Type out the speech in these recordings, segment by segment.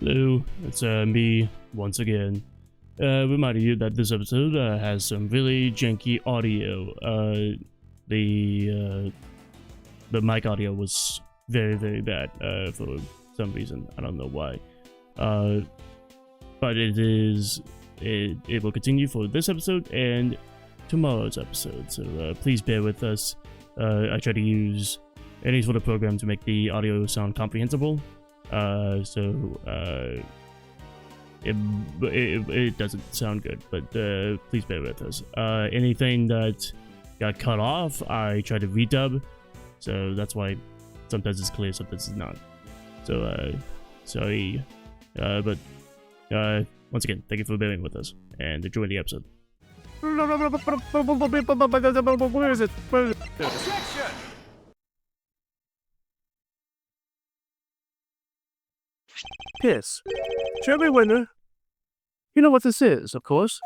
Hello, it's me once again. Reminding you that this episode has some really janky audio. The mic audio was very bad for some reason. I don't know why. But it will continue for this episode and tomorrow's episode. So please bear with us. I try to use any sort of program to make the audio sound comprehensible. It doesn't sound good, but please bear with us. Anything that got cut off, I try to redub, so that's why sometimes it's clear, sometimes it's not. So, sorry. But once again, thank you for bearing with us, and enjoy the episode. Where is it? Objection! Piss. Jeremy Winner. You know what this is, of course.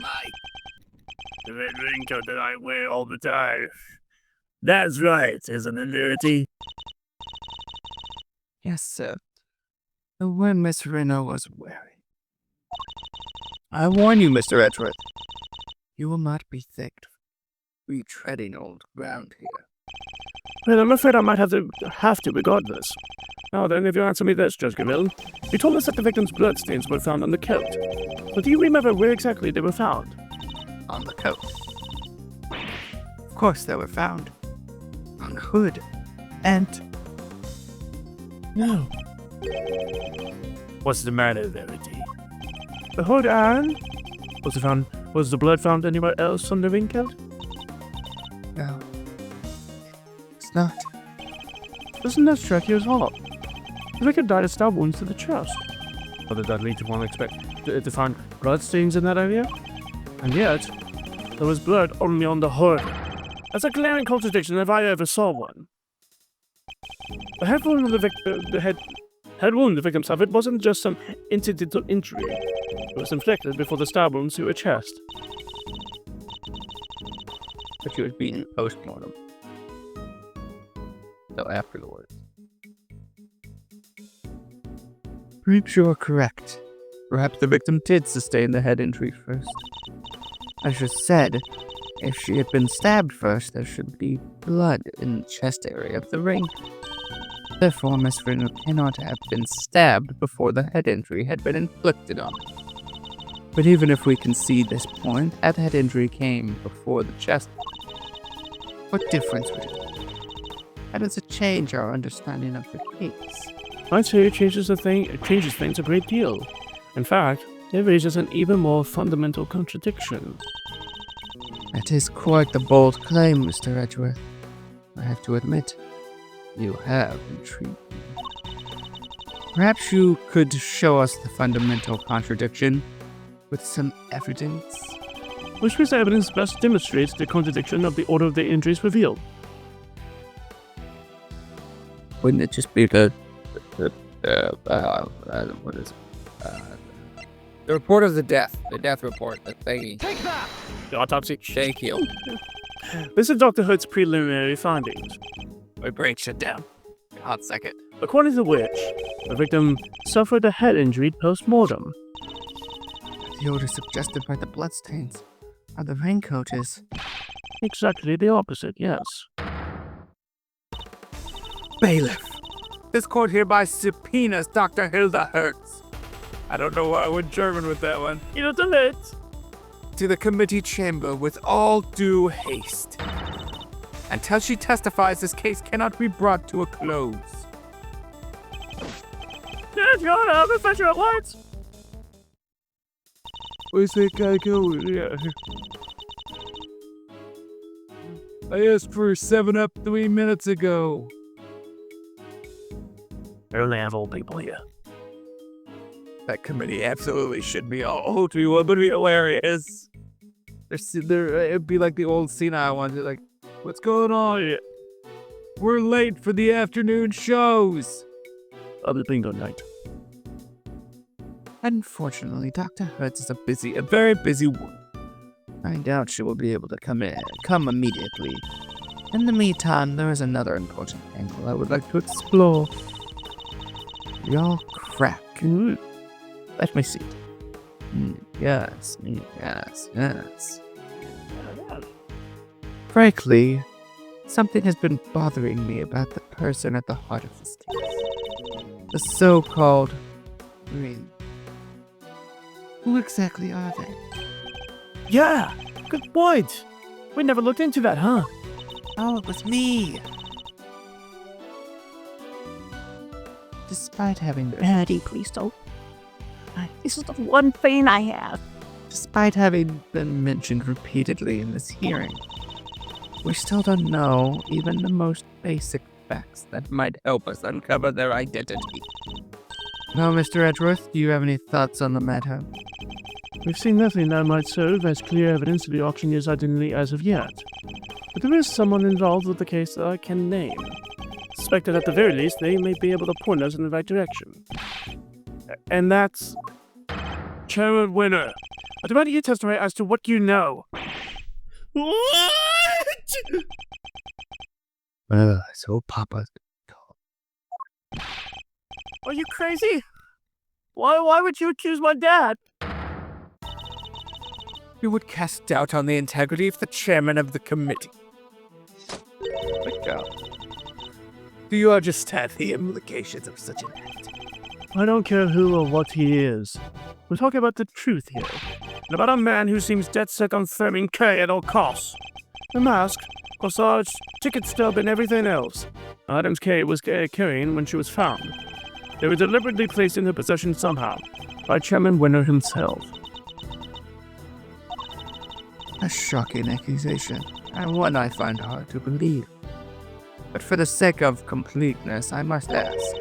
Mike. The red raincoat that I wear all the time. That's right, isn't it, Verity? Yes, sir. The one Miss Reno was wearing. I warn you, Mr. Edgeworth. You will not be thick, retreading old ground here. Well, I'm afraid I might have to regardless. Now then, if you answer me this, Judge Gaville. You told us that the victim's bloodstains were found on the coat. But do you remember where exactly they were found? On the coat. Of course they were found. On the hood. And... No. What's the matter, Verity? The hood and... Was the blood found anywhere else on the raincoat? No. It's not. Doesn't that strike you as odd? The victim died of stab wounds to the chest. How did that lead to one expect to find bloodstains in that area? And yet, there was blood only on the hood. That's a glaring contradiction if I ever saw one. The head wound the victim suffered wasn't just some incidental injury. It was inflicted before the stab wounds to her chest. But she was beaten post-mortem. So afterwards. Perhaps you're correct. Perhaps the victim did sustain the head injury first. As you said, if she had been stabbed first, there should be blood in the chest area of the ring. Therefore, Miss Reno cannot have been stabbed before the head injury had been inflicted on her. But even if we concede this point, that head injury came before the chest. What difference would it make? How does it change our understanding of the case? I'd say it changes things a great deal. In fact, it raises an even more fundamental contradiction. That is quite the bold claim, Mr. Edgeworth. I have to admit, you have intrigued me. Perhaps you could show us the fundamental contradiction with some evidence? Which piece of evidence best demonstrates the contradiction of the order of the injuries revealed? Wouldn't it just be the report of the death report, the thingy. Take that! The autopsy? Thank you. This is Dr. Hood's preliminary findings. My brain shut down. A hot second. According to which, the victim suffered a head injury post-mortem. The odor suggested by the bloodstains are the raincoat is... Exactly the opposite, yes. Bailiff. This court hereby subpoenas Dr. Hilda Hertz. I don't know why I went German with that one. You know, the lit. To the committee chamber with all due haste. Until she testifies, this case cannot be brought to a close. Yes, Your Honor, Professor at once. Where's that guy going? Yeah. I asked for a 7-Up 3 minutes ago. I only have old people here. That committee absolutely should be all old. It would be hilarious. It'd be like the old senile ones. Like, what's going on? We're late for the afternoon shows. Of the bingo night. Unfortunately, Dr. Hertz is a very busy woman. I doubt she will be able to come immediately. In the meantime, there is another important angle I would like to explore. Y'all cracked Good. Let me see. Yes. Frankly, something has been bothering me about the person at the heart of this case. The so-called Green. Who exactly are they? Yeah, good point. We never looked into that, huh? Oh, it was me. Despite having Daddy, please don't. This is the one thing I have. Despite having been mentioned repeatedly in this hearing, we still don't know even the most basic facts that might help us uncover their identity. Now, Mr. Edgeworth, do you have any thoughts on the matter? We've seen nothing that might serve as clear evidence of the auctioneer's identity as of yet. But there is someone involved with the case that I can name. Suspected at the very least, they may be able to point us in the right direction. And that's Chairman Winner. I demand you testify as to what you know. What? So Papa. Are you crazy? Why would you accuse my dad? You would cast doubt on the integrity of the chairman of the committee. Do you understand the implications of such an act? I don't care who or what he is. We're talking about the truth here. And about a man who seems dead set on firming K at all costs. The mask, corsage, ticket stub, and everything else. Items K was carrying when she was found. They were deliberately placed in her possession somehow, by Chairman Winner himself. A shocking accusation, and one I find hard to believe. But for the sake of completeness, I must ask,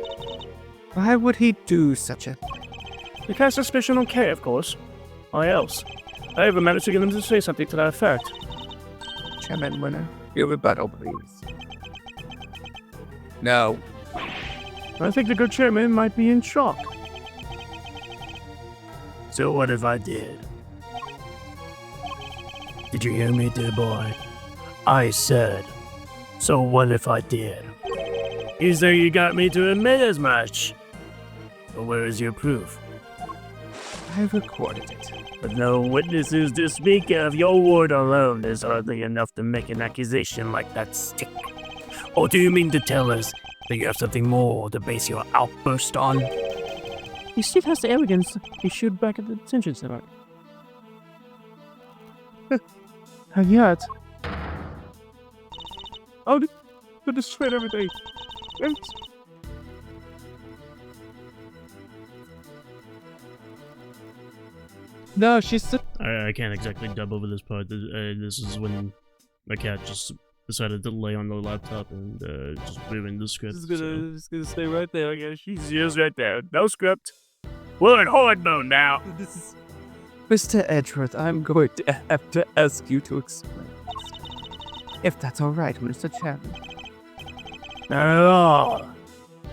why would he do such a thing? They cast suspicion on K, of course. Why else? I even managed to get him to say something to that effect. Chairman Winner, your rebuttal, please. No. I think the good chairman might be in shock. So what if I did? Did you hear me, dear boy? I said, so what if I did? You say you got me to admit as much. But where is your proof? I recorded it. With no witnesses to speak of, your word alone is hardly enough to make an accusation like that stick. Or do you mean to tell us that you have something more to base your outburst on? He still has the arrogance he showed back at the detention center. And yet... Oh, to destroy everything. No, she's... I can't exactly dub over this part. This is when my cat just decided to lay on the laptop and just ruin the script. Just gonna stay right there. I guess she's just right there. No script. We're in horde mode now. Mr. Edgeworth, I'm going to have to ask you to explain this. If that's all right, Mr. Chairman. Not at all.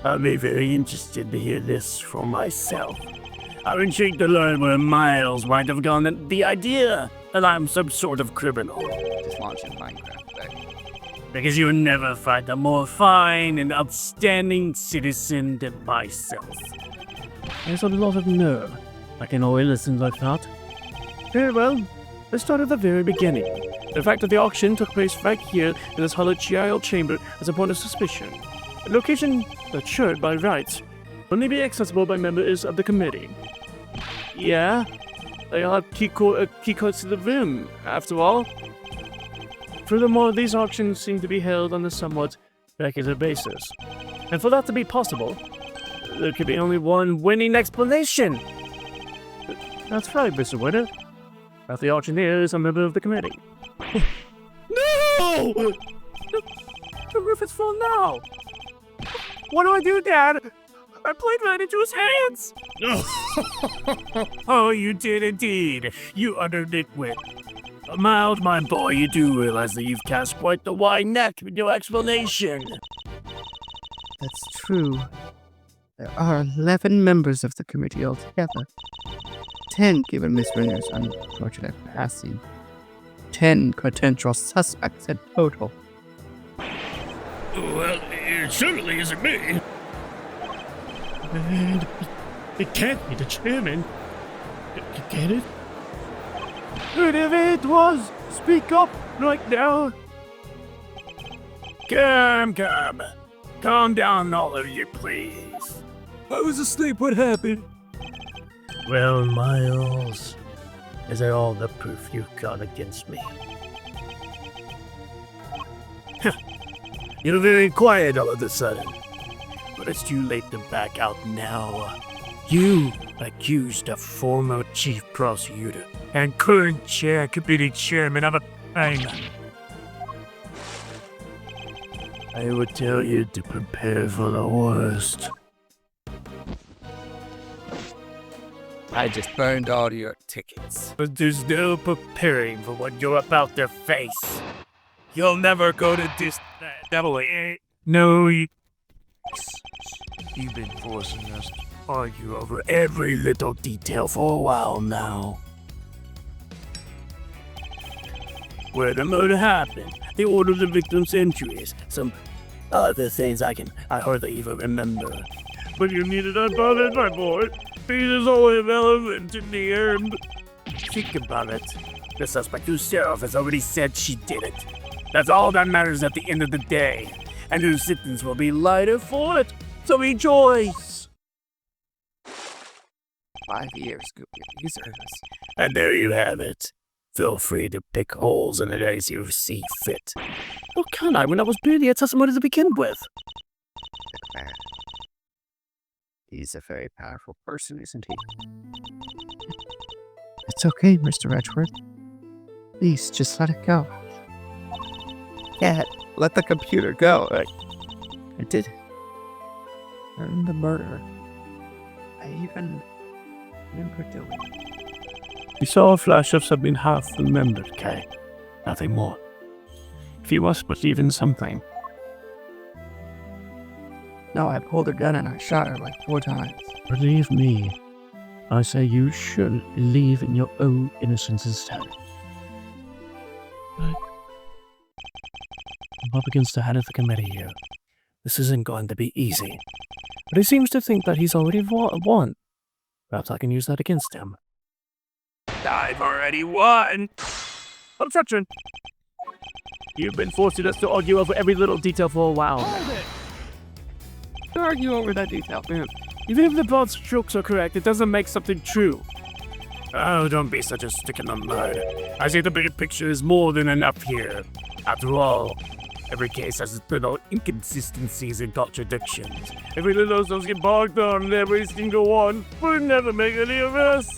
I'll be very interested to hear this for myself. I'm intrigued to learn where Miles might have gone at the idea that I'm some sort of criminal. Just launching Minecraft, right? Because you'll never find a more fine and outstanding citizen than myself. There's a lot of nerve. I can always listen, I thought. Very well. Let's start at the very beginning. The fact that the auction took place right here in this hollow child chamber is a point of suspicion. A location that should, by rights, only be accessible by members of the committee. Yeah, they all have key codes to the room, after all. Furthermore, these auctions seem to be held on a somewhat regular basis. And for that to be possible, there could be only one winning explanation. That's right, Mr. Winner. That the auctioneer is a member of the committee. No! The roof is full now! What do I do, Dad? I played right into his hands! Oh, you did indeed, you utter nitwit. Mild, my boy, you do realize that you've cast quite the wide net with your explanation. That's true. There are 11 members of the committee altogether. 10 given Miss Winner's unfortunate passing. 10 potential suspects in total. Well, it certainly isn't me. It can't be the chairman. Get it? Whoever it was, speak up right now. Calm down, all of you, please. I was asleep. What happened? Well, Miles, is that all the proof you've got against me? You're very quiet all of a sudden, but it's too late to back out now. You accused a former chief prosecutor and current committee chairman of a crime. I would tell you to prepare for the worst. I just burned all your tickets. But there's no preparing for what you're about to face. You'll never go to this devil. No, you've been forcing us to argue over every little detail for a while now. Where the murder happened, the order of the victim's entries, some other things I hardly even remember. But you needed unbothered, my boy. It is all irrelevant in the end. Think about it. The suspect herself has already said she did it. That's all that matters at the end of the day. And her sentence will be lighter for it. So rejoice! 5 years, Goopy. You service. And there you have it. Feel free to pick holes in it as you see fit. How can I when I was barely a testimony to begin with? He's a very powerful person, isn't he? It's okay, Mr. Edgeworth. Please, just let it go. Yeah, let the computer go. I did. And the murder. I even remember doing it. You saw a flash of something half remembered, Kay. Nothing more. If you must believe in something. No, I pulled a gun and I shot her like 4 times. Believe me. I say you should believe in your own innocence instead. But I'm up against the head of the committee here. This isn't going to be easy. But he seems to think that he's already won. Perhaps I can use that against him. I've already won! Objection! You've been forcing us to argue over every little detail for a while. Argue over that detail, man. Even if the broad strokes are correct, it doesn't make something true. Oh, don't be such a stick in the mud. I see the bigger picture is more than enough here. After all, every case has its little inconsistencies and contradictions. If we let those get bogged down in every single one, we'd never make any of us.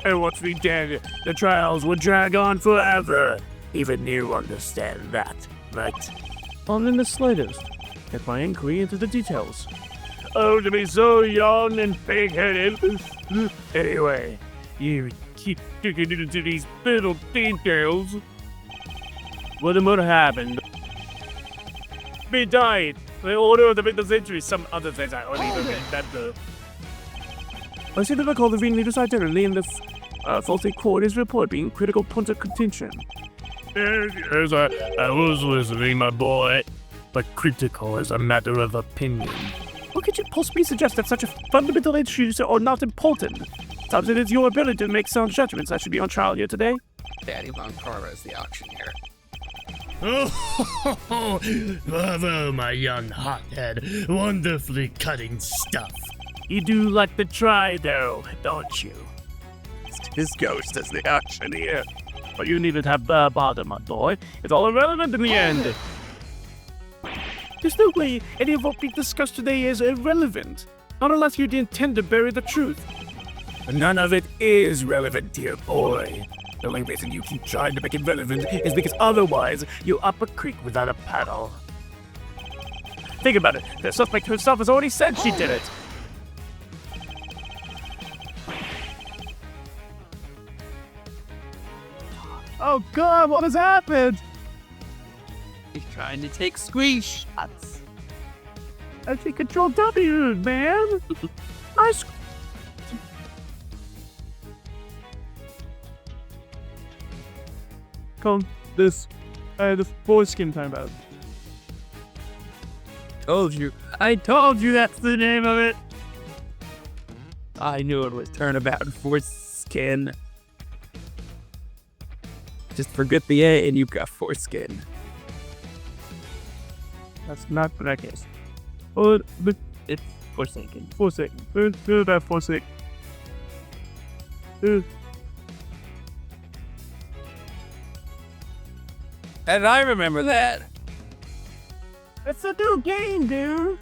And once we did, the trials would drag on forever. Even you understand that, right? Not in the slightest. Get my inquiry into the details. Oh, to be so young and pig-headed. Anyway, you keep digging into these little details. Well, the murder happened. He died. The order of the victim's injury, some other things I don't even remember. I seem to recall the ringleader's identity in the faulty court report being critical point of contention. Yes, I was listening, my boy. But critical is a matter of opinion. What could you possibly suggest that such a fundamental issues are not important? Sometimes it is your ability to make sound judgments that should be on trial here today. Daddy Von Carver is the auctioneer. Oh, bravo, my young hothead. Wonderfully cutting stuff. You do like to try, though, don't you? His ghost is the auctioneer. But you needn't have bother, my boy. It's all irrelevant in the end. There's no way any of what we discussed today is irrelevant. Not unless you intend to bury the truth. None of it is relevant, dear boy. The only reason you keep trying to make it relevant is because otherwise you're up a creek without a paddle. Think about it. The suspect herself has already said she did it. Oh God, what has happened? He's trying to take screenshots. I think Control W, man. Nice. Come, this. The foreskin time out. Told you. I told you that's the name of it. I knew it would turn about foreskin. Just forget the A and you've got foreskin. That's not what I guess. Oh, but it's forsaken. Forsaken. That forsaken. And I remember that. It's a new game, dude.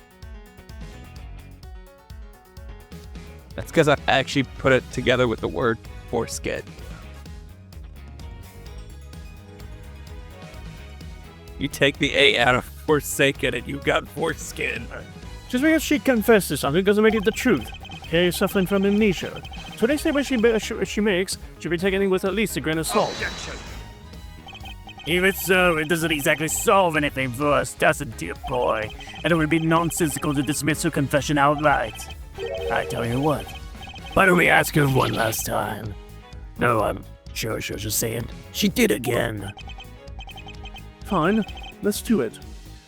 That's because I actually put it together with the word foreskin. You take the A out of forsaken and you got foreskin. Just because she confessed to something doesn't make it the truth. Okay, you're suffering from amnesia. So they say what she makes should be taken with at least a grain of salt. Even so, it doesn't exactly solve anything for us, does it, dear boy? And it would be nonsensical to dismiss her confession outright. I tell you what, why don't we ask her one last time? No, I'm sure she'll just say it. She did again. Fine, let's do it.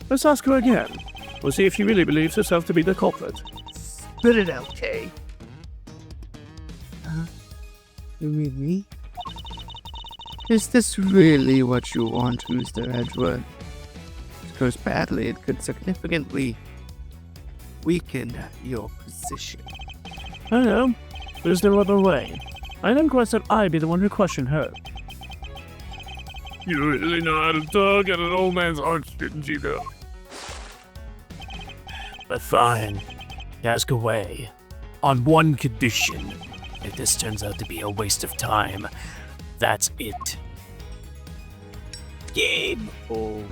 Let's ask her again. We'll see if she really believes herself to be the culprit. Spit it out, Kay. You mean me? Is this really what you want, Mr. Edgeworth? If it goes badly, it could significantly weaken your position. I know. There's no other way. I didn't request that I be the one who questioned her. You really know how to talk at an old man's heart, didn't you, though? But fine. Ask away. On one condition. If this turns out to be a waste of time, that's it. Game over.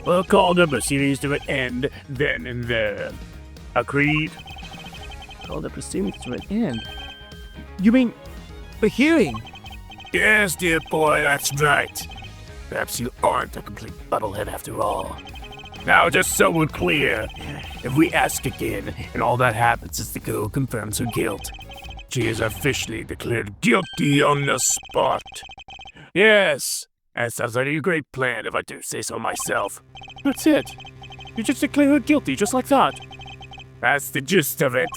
We'll call the proceedings to an end then and there. Agreed? Call the proceedings to an end? You mean the hearing? Yes, dear boy, that's right. Perhaps you aren't a complete buttlehead after all. Now, just so we're clear, if we ask again and all that happens is the girl confirms her guilt, she is officially declared guilty on the spot. Yes, that sounds like a great plan if I do say so myself. That's it. You just declare her guilty just like that. That's the gist of it.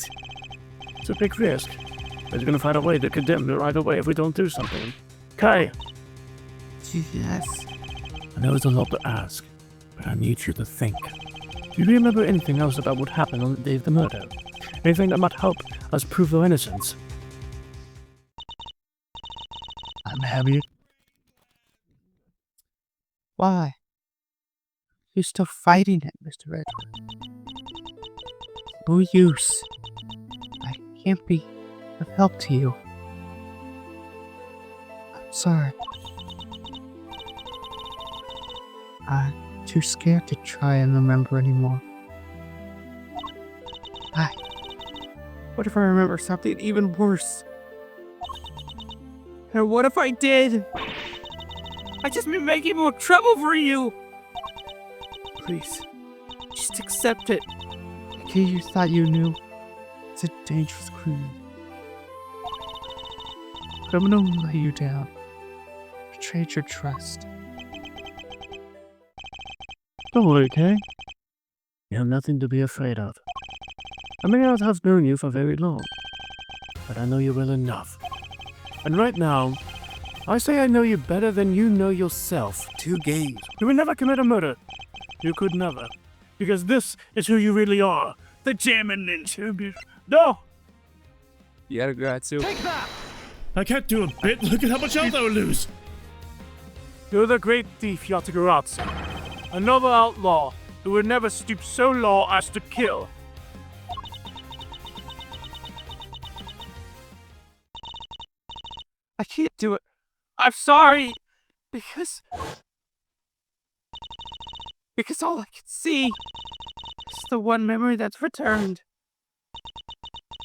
It's a big risk. But you're gonna find a way to condemn her right away if we don't do something. Kai. Yes. I know it's a lot to ask, but I need you to think. Do you remember anything else about what happened on the day of the murder? Anything that might help us prove her innocence? I'm happy. Why? You're still fighting it, Mr. Edgeworth. No use. I can't be of help to you. I'm sorry. I'm too scared to try and remember anymore. What if I remember something even worse? And what if I did? I just been making more trouble for you! Please, just accept it. Okay, you thought you knew. It's a dangerous criminal. Criminal who let you down. Betrayed your trust. Don't worry, Kay. You have nothing to be afraid of. I may not have known you for very long, but I know you well enough. And right now, I say I know you better than you know yourself. 2 games. You would never commit a murder. You could never. Because this is who you really are. The German ninja. No! Yaragratsu. I can't do a bit. Look at how much health I would lose. You're the great thief Yatagaratsu. Another outlaw who would never stoop so low as to kill. I can't do it. I'm sorry. Because all I can see is the one memory that's returned.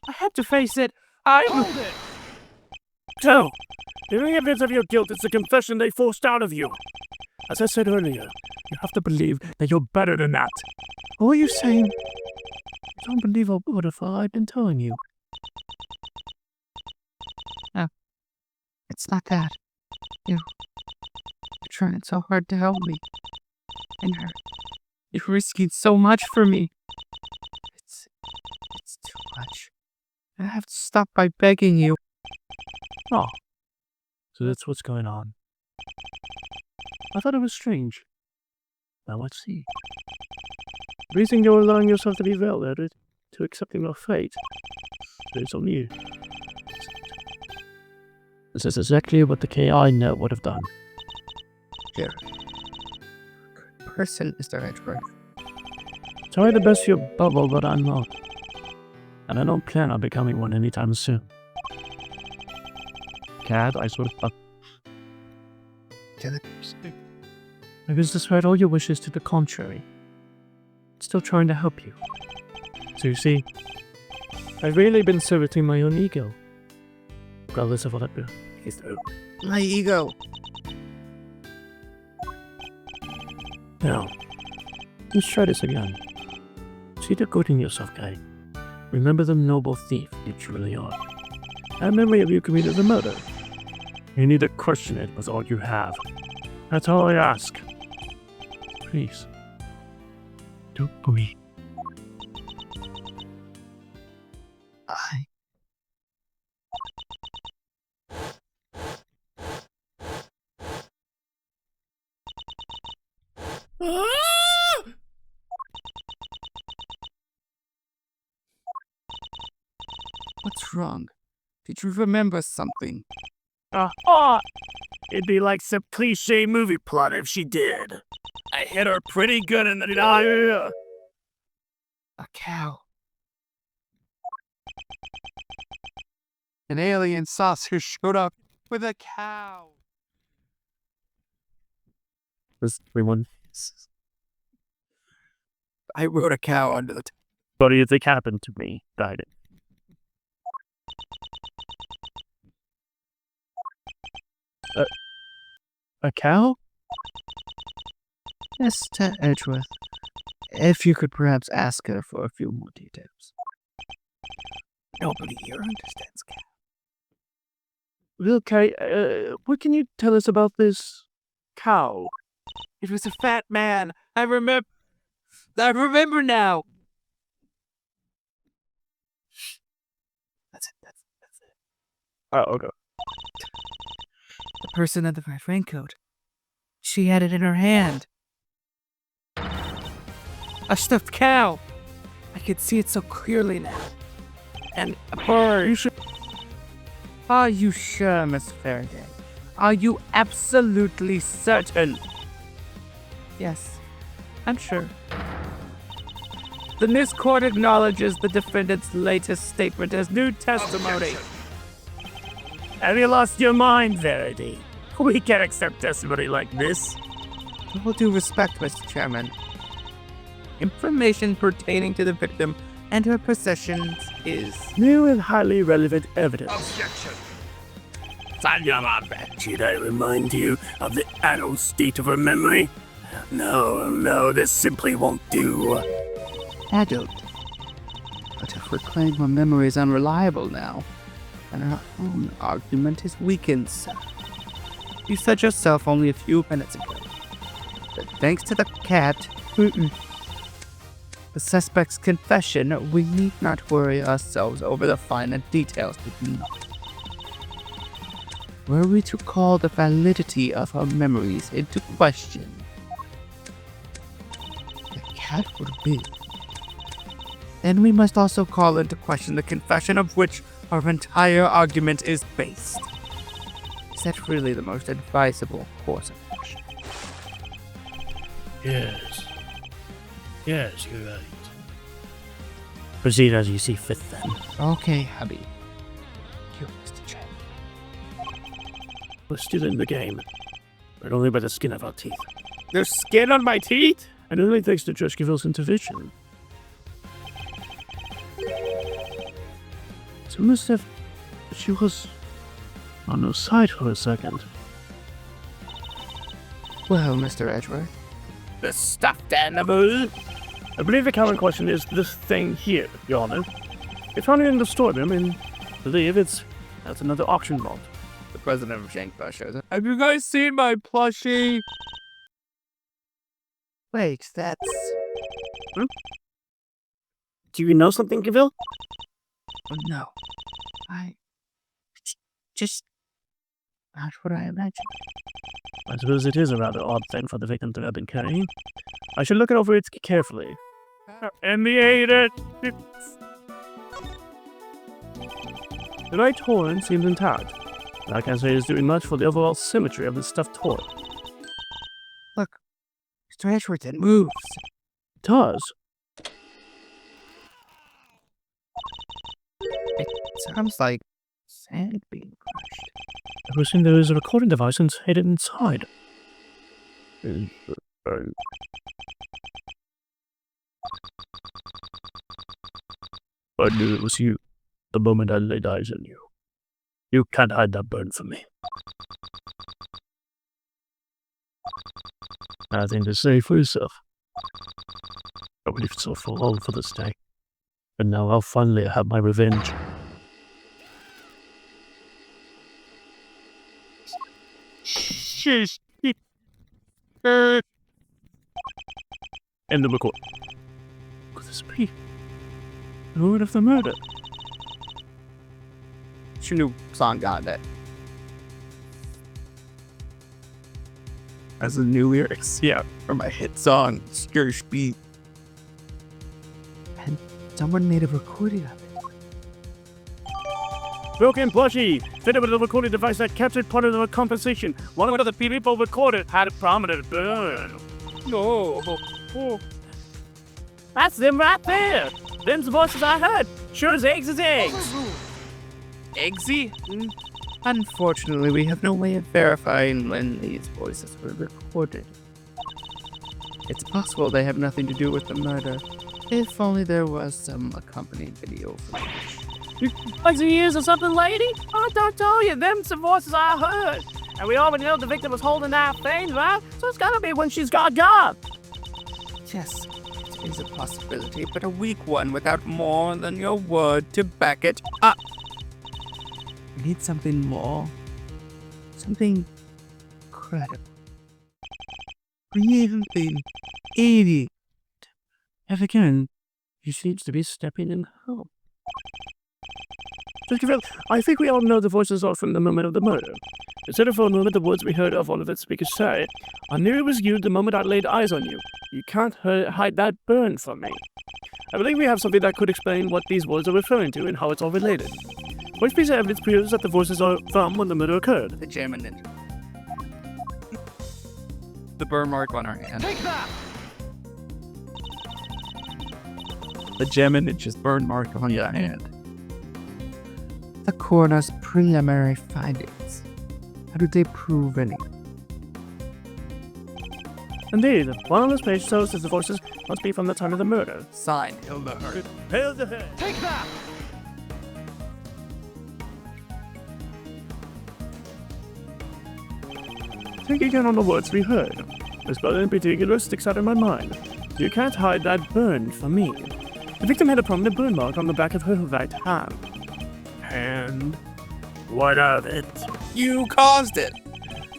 I had to face it. Hold it! So, the only evidence of your guilt is the confession they forced out of you. As I said earlier, you have to believe that you're better than that. Or are you saying you don't believe I would have I'd been telling you? It's not that. You're trying so hard to help me. And you're risking so much for me. much. I have to stop by begging you. Oh, so that's what's going on. I thought it was strange. Now let's see. The reason you're allowing yourself to be validated to accepting your fate is on you. This is exactly what the KI net would have done. Jared. Good person, Mr. Edgeworth. Try the best for your bubble, but I'm not. And I don't plan on becoming one anytime soon. Cat, I sort of... Maybe despite all your wishes to the contrary, still trying to help you. So you see, I've really been serving my own ego. Regardless of what I do. My ego. Now, let's try this again. See the good in yourself, guy. Remember the noble thief you truly are. Have memory of you committed the murder. You need to question it with all you have. That's all I ask. Please. Don't breathe. I... What's wrong? Did you remember something? It'd be like some cliche movie plot if she did. I hit her pretty good in the eye. A cow. An alien saucer showed up with a cow. Does everyone... I rode a cow under the... What do you think happened to me? Died it. A cow? Mr. Edgeworth, if you could perhaps ask her for a few more details. Nobody here understands cow. Okay, what can you tell us about this cow? It was a fat man. I remember now. That's it. Oh, okay. The person in the red raincoat. She had it in her hand. A stuffed cow. I could see it so clearly now. And a bird. Are you sure, Miss Faraday? Are you absolutely certain? Yes, I'm sure. Then this court acknowledges the defendant's latest statement as new testimony. Have you lost your mind, Verity? We can't accept testimony like this. With all due respect, Mr. Chairman, information pertaining to the victim and her possessions is New and highly relevant evidence. Objection. Did I remind you of the adult state of her memory? No, this simply won't do. adult. But if we're claiming her memory is unreliable now, and her own argument is weakened, sir. You said yourself only a few minutes ago that thanks to the cat, the suspect's confession, we need not worry ourselves over the finer details, did we not? Were we to call the validity of her memories into question, the cat would be. Then we must also call into question the confession of which our entire argument is based. Is that really the most advisable course of action? Yes, you're right. Proceed as you see fit then. Okay, hubby. You, Mr. Chen. We're still in the game, but only by the skin of our teeth. There's skin on my teeth? And only thanks to Judge Giville's intervention. It's almost as if she was on her side for a second. Well, Mr. Edgeworth. The stuffed animal. I believe the common question is this thing here, Your Honor. We found it in the storeroom and believe that's another auction vault. The president of Shankar shows up. Have you guys seen my plushie? Wait, that's... Do you know something, Gaville? Oh, no. It's just not what I imagined. I suppose it is a rather odd thing for the victim to have been carrying. I should look it over it carefully. And the right horn seems intact. I can't say it's doing much for the overall symmetry of the stuffed toy. Look, Mr. Edgeworth, it moves. It does. It sounds like sand being crushed. I presume there is a recording device hidden inside. I knew it was you the moment I laid eyes on you. You can't hide that burn from me. Nothing to say for yourself. I believed so for long for this day. And now I'll finally have my revenge. End the record. Could this be the moment of the murder? It's your new song, got it. As the new lyrics, yeah, for my hit song, Skirsh Beat. And someone made a recording of it. Broken plushie, fitted with a recording device that captured part of the conversation. One of the people recorded had a prominent burn. No. Oh. That's them right there. Them's the voices I heard. Sure as eggs is eggs. Eggsy? Unfortunately, we have no way of verifying when these voices were recorded. It's possible they have nothing to do with the murder, if only there was some accompanying video footage. Like the years or something, lady? I don't tell you, them's the voices I heard. And we already know the victim was holding that thing, right? So it's gotta be when she's got God. Yes, it is a possibility, but a weak one without more than your word to back it up. We need something more. Something credible. Something idiot. Yet again, he seems to be stepping in help. I think we all know the voices are from the moment of the murder. Instead of for a moment the words we heard of one of its speakers say, I knew it was you the moment I laid eyes on you. You can't hide that burn from me. I believe we have something that could explain what these words are referring to and how it's all related. Which piece of evidence proves that the voices are from when the murder occurred? The Jammin' Ninja. The burn mark on our hand. Take that! The Jammin' Ninja's burn mark on your hand. The coroner's preliminary findings. How did they prove anything? Indeed, one on this page shows that the voices must be from the time of the murder. Signed, Hilda Hurt. Hilda Hurt. Take that! Think again on the words we heard. This spell in particular sticks out in my mind. You can't hide that burn from me. The victim had a prominent burn mark on the back of her right hand. Hand? What of it? You caused it!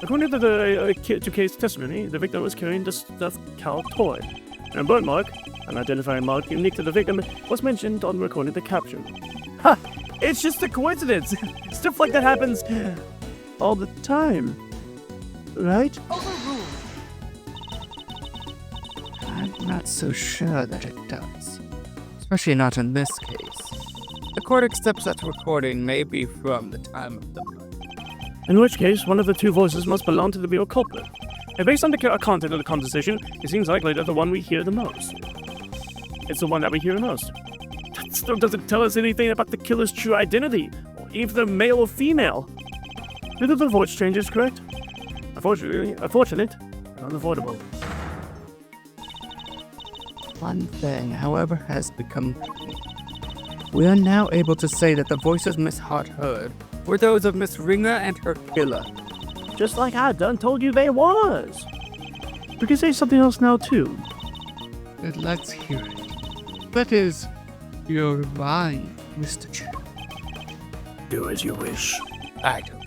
According to the case testimony, the victim was carrying the stuffed cow toy. And a burn mark, an identifying mark unique to the victim, was mentioned on recording the caption. Ha! It's just a coincidence! Stuff like that happens all the time. Right? I'm not so sure that it does. Especially not in this case. The court accepts that recording may be from the time of the murder. In which case, one of the two voices must belong to the real culprit. And based on the content of the conversation, it seems likely that the one we hear the most. It's the one that we hear the most. That still doesn't tell us anything about the killer's true identity, or even if they're male or female. Neither the voice change is correct. Unfortunate, and unavoidable. One thing, however, has become clear. We are now able to say that the voices Miss Hart heard were those of Miss Ringer and her killer. Just like I done told you they was. We can say something else now too. But let's hear it. That is, your mind, Mr. Chen. Do as you wish. I don't.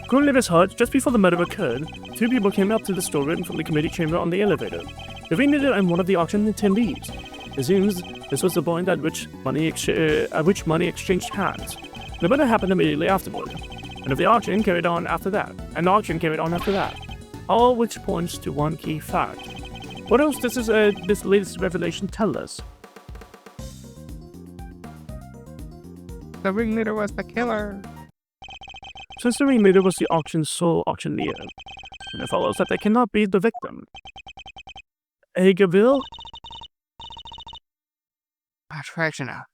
According to Miss Hart, just before the murder occurred, two people came up to the storeroom from the committee chamber on the elevator. The ringleader and one of the auction attendees. It seems This was the point at which money exchanged hands. The murder happened immediately afterward, and the auction carried on after that, all which points to one key fact. What else does this latest revelation tell us? The ringleader was the killer. Since the ringleader was the auction's sole auctioneer, it follows that they cannot be the victim. Gaville? Attraction hours.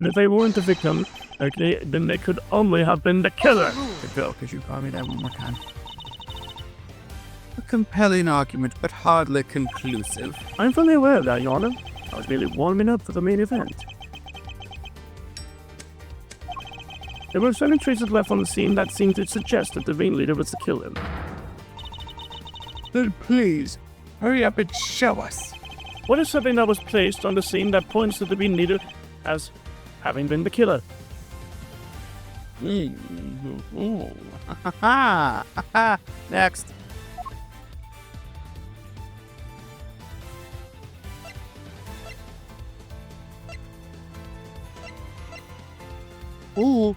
And if they weren't the victim, then they could only have been the killer. Bill, could you call me that one more time? A compelling argument, but hardly conclusive. I'm fully aware of that, Your Honor. I was merely warming up for the main event. There were certain traces left on the scene that seemed to suggest that the ringleader was the killer. Then please, hurry up and show us. What is something that was placed on the scene that points to the ringleader as having been the killer? Next. Ooh.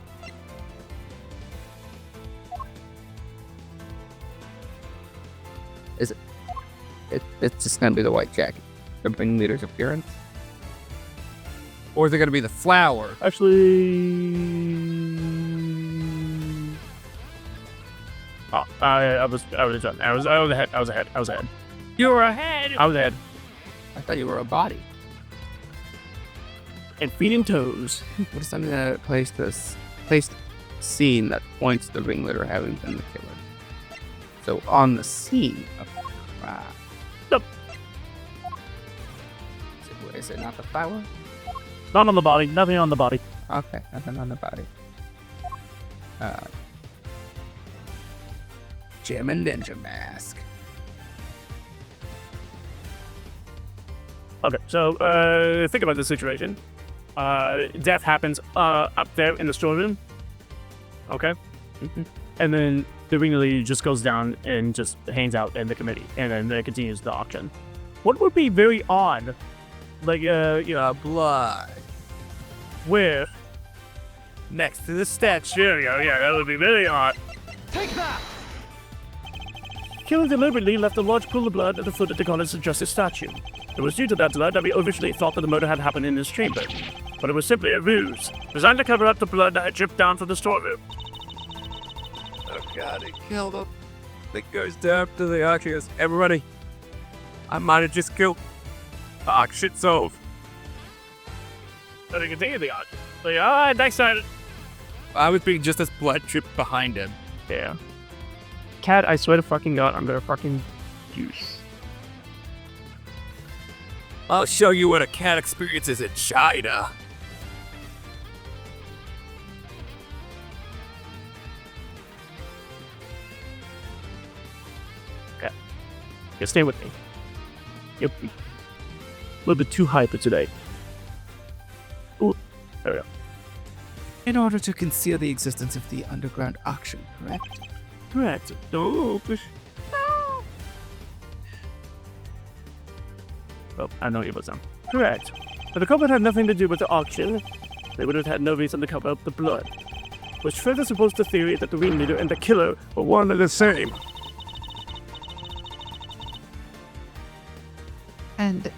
Is it? It's just gonna be the white jacket. The ringleader's appearance. Or is it gonna be the flower? Actually... Oh, I was done. I was ahead. You were ahead. I was ahead. I thought you were a body. And feet and toes. What is something that placed scene that points to the ringleader having been the killer? So on the scene of the crime. Nope. Is it not the flower? Not on the body. Nothing on the body. Okay, nothing on the body. Gem and ninja mask. Okay, so think about the situation. Death happens up there in the storeroom. Okay? Mm-hmm. And then the ringleader just goes down and just hangs out in the committee. And then it continues the auction. What would be very odd? Like, Blood. where? Next to the statue. Yeah, that would be very odd. Take that! Killer deliberately left a large pool of blood at the foot of the goddess of justice statue. It was due to that blood that we originally thought that the murder had happened in this chamber. But it was simply a ruse, designed to cover up the blood that had dripped down from the storeroom. Oh god, it killed him. It goes down to the auction. Everybody, I might have just killed. Auction solved. So they continue the auction. Like, alright, next time. I was being just as blood dripped behind him. Yeah. Cat, I swear to fucking god, I'm gonna fucking use. I'll show you what a cat experiences in China. Yeah, stay with me. Yep. A little bit too hyper today. Ooh, there we go. In order to conceal the existence of the underground auction, correct? Correct. Oh, I know it was them. Correct. But the culprit had nothing to do with the auction. They would have had no reason to cover up the blood. Which further supports the theory that the ringleader and the killer were one and the same. And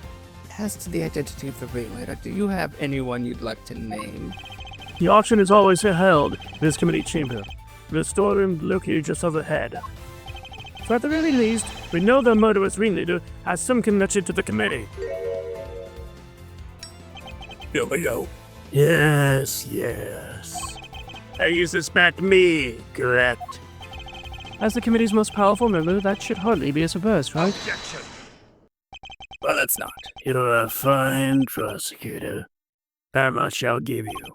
as to the identity of the ringleader, do you have anyone you'd like to name? The auction is always held in this committee chamber, the storeroom located just overhead. So at the very least, we know the murderous ringleader has some connection to the committee. Yo. Yes. And you suspect me, correct? As the committee's most powerful member, that should hardly be a surprise, right? Objection. Well, it's not. You're a fine prosecutor. That much I'll give you.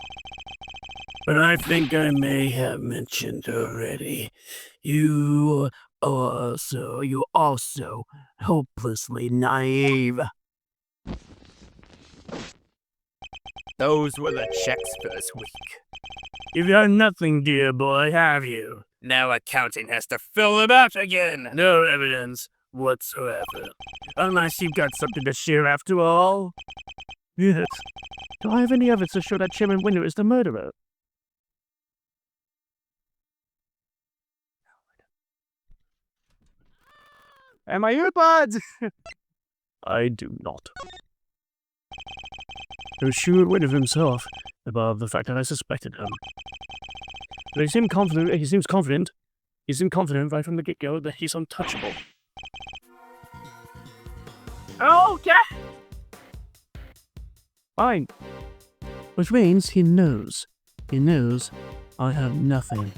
But I think I may have mentioned already. You also hopelessly naive. Those were the checks for this week. You've got nothing, dear boy, have you? Now accounting has to fill them out again. No evidence whatsoever. Unless you've got something to share after all. Yes. Do I have any evidence to show that Chairman Winter is the murderer? And my earbuds! I do not. He was sure rid of himself above the fact that I suspected him. But he seems confident right from the get-go that he's untouchable. Okay. Fine. Which means he knows. He knows I have nothing.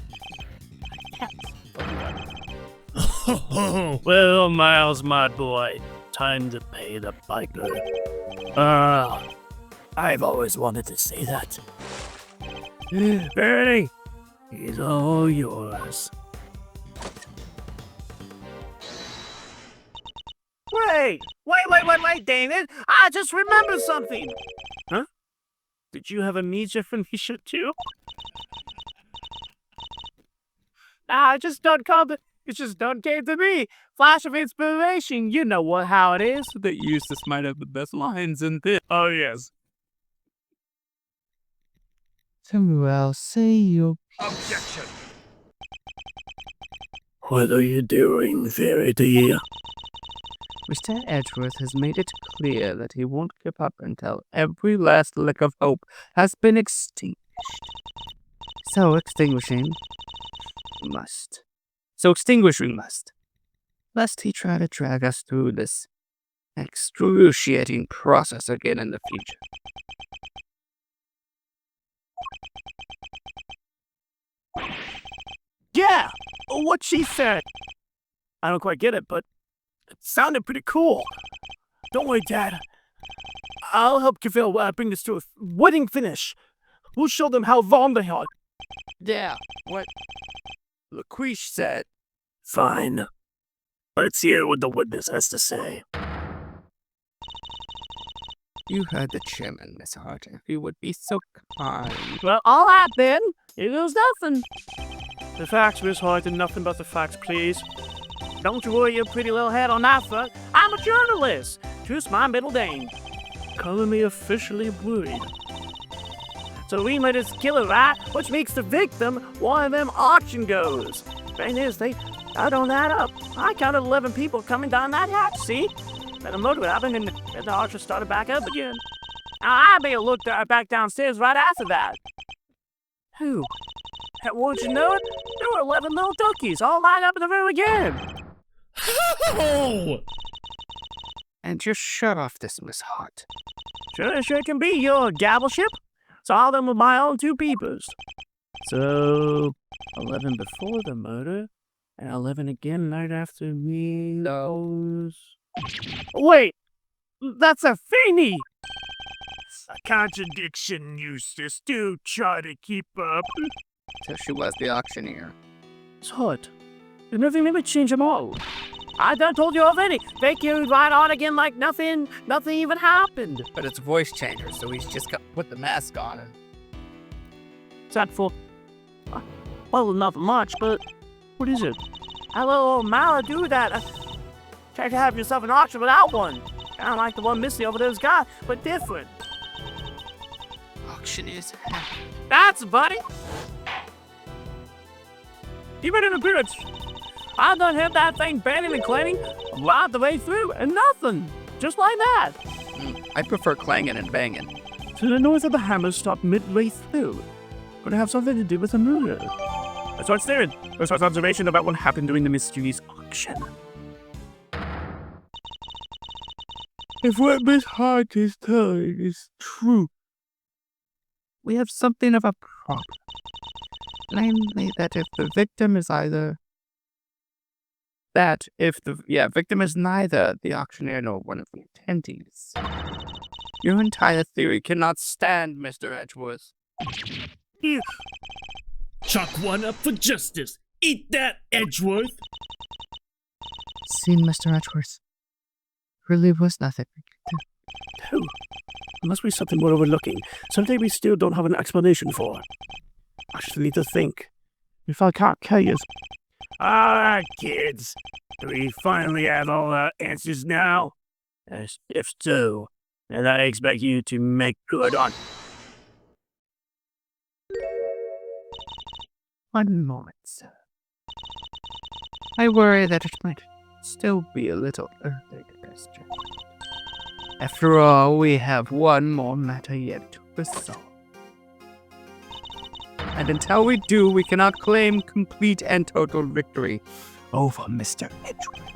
Well, Miles, my boy, time to pay the piper. I've always wanted to say that. Bernie, He's all yours. Wait, David. I just remembered something. Did you have amnesia from Nisha too? Nah, it just done came to me. Flash of inspiration. You know how it is. That Eustace might have the best lines in this. Oh, yes. Samuel, say your objection. What are you doing, Fairy dear? Mr. Edgeworth has made it clear that he won't give up until every last lick of hope has been extinguished. So extinguish we must. Lest he try to drag us through this excruciating process again in the future. Yeah, what she said. I don't quite get it, but it sounded pretty cool. Don't worry, Dad. I'll help Cavell bring this to a wedding finish. We'll show them how wrong they are. Yeah, what LaQuiche said. Fine. Let's hear what the witness has to say. You heard the chairman, Miss Hart, if you would be so kind. Well, all right then. Here goes nothing. The facts, Miss Hart, and nothing but the facts, please. Don't you worry your pretty little head on that front. I'm a journalist. Choose my middle name. Calling me officially worried. So we made this killer, right? Which makes the victim one of them auction goes. Thing is, I don't add up. I counted 11 people coming down that hatch, see? Then a motor happened and the auction started back up again. Now I may have looked back downstairs right after that. Who? Won't you know it? There were 11 little duckies all lined up in the room again. Oh! And just shut off this, Miss Hart. Sure can be your gabble ship. Saw them with my own two peepers. So, 11 before the murder, and 11 again right after me. No. Wait, that's a Feeny. A contradiction, Eustace. Do try to keep up. So she was the auctioneer. It's hot. There's nothing that would change them all. I done told you already. They carried right on again like nothing even happened. But it's a voice changer, so he's just got to put the mask on. And Is that for? Well, not much, but what is it? Hello, old Mala, do that. Try to have yourself an auction without one. Kind of like the one Missy over there's got, but different. auctioneer's That's buddy. You made an appearance. I done had that thing banging and clanging right the way through, and nothing. Just like that. I prefer clanging and banging. To the noise of the hammer stopped midway through. Could it have something to do with the murder? That's what's there. That's what's observation about what happened during the mysterious auction. If what Miss Hart is telling is true, We have something of a problem. Namely, that if the victim is either... victim is neither the auctioneer nor one of the attendees. Your entire theory cannot stand, Mr. Edgeworth. Chalk one up for justice. Eat that, Edgeworth. See, Mr. Edgeworth, really was nothing. There must be something we're overlooking. Something we still don't have an explanation for. I just need to think. If I can't kill you, Alright, kids. Do we finally have all our answers now? If so, then I expect you to make good on. One moment, sir. I worry that it might still be a little early to guess judgment. After all, we have one more matter yet to resolve. And until we do, we cannot claim complete and total victory over Mr. Edgeworth.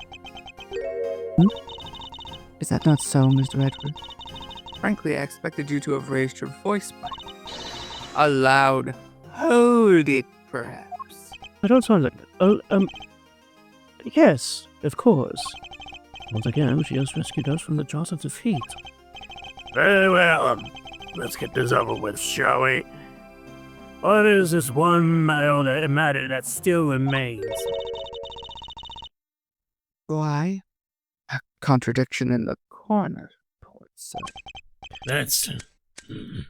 Is that not so, Mr. Edgeworth? Frankly, I expected you to have raised your voice by a loud, hold it, perhaps. I don't sound like that. Oh, yes, of course. Once again, she has rescued us from the jaws of defeat. Very well, let's get this over with, shall we? What is this one matter that still remains? Why? A contradiction in the corner report, sir. That's... I'm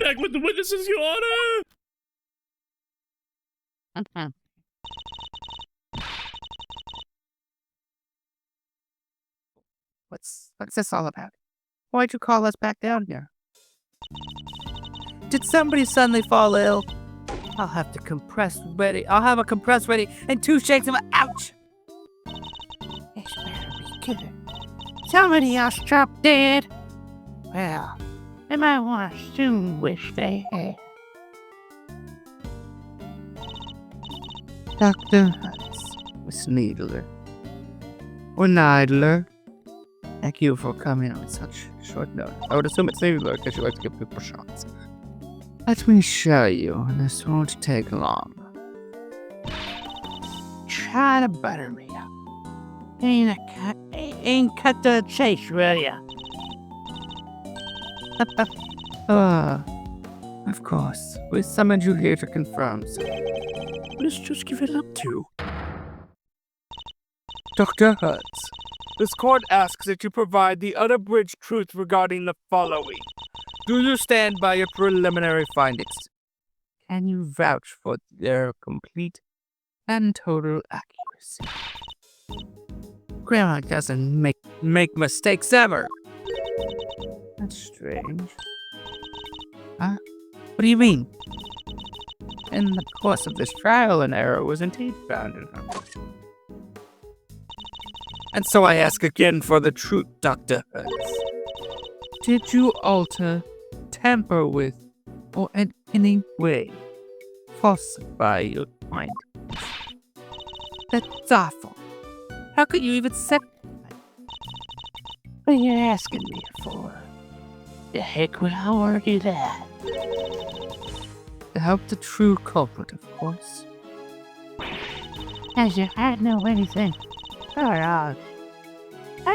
back with the witnesses, Your Honor! What's this all about? Why'd you call us back down here? Did somebody suddenly fall ill? I'll have a compress ready and 2 shakes of ouch! This better be good. Somebody else dropped dead. Well, they might want to soon wish they had. Dr. Hunts, Miss Needler. Or Neidler. Thank you for coming on such short notice. I would assume it's Needler because you like to give people shots. Let me show you. This won't take long. Try to butter me up. Ain't cut the chase, will ya? Of course. We summoned you here to confirm, sir. Let's just give it up to. Dr. Hutz, this court asks that you provide the unabridged truth regarding the following. Do you stand by your preliminary findings? Can you vouch for their complete and total accuracy? Grandma doesn't make mistakes ever. That's strange. Huh? What do you mean? In the course of this trial, an error was indeed found in her motion. And so I ask again for the truth, Dr. Hurts. Did you alter, tamper with, or in any way falsify your findings? That's awful. How could you even say that? What are you asking me for? The heck would I want to do that? To help the true culprit, of course. As if I know anything. I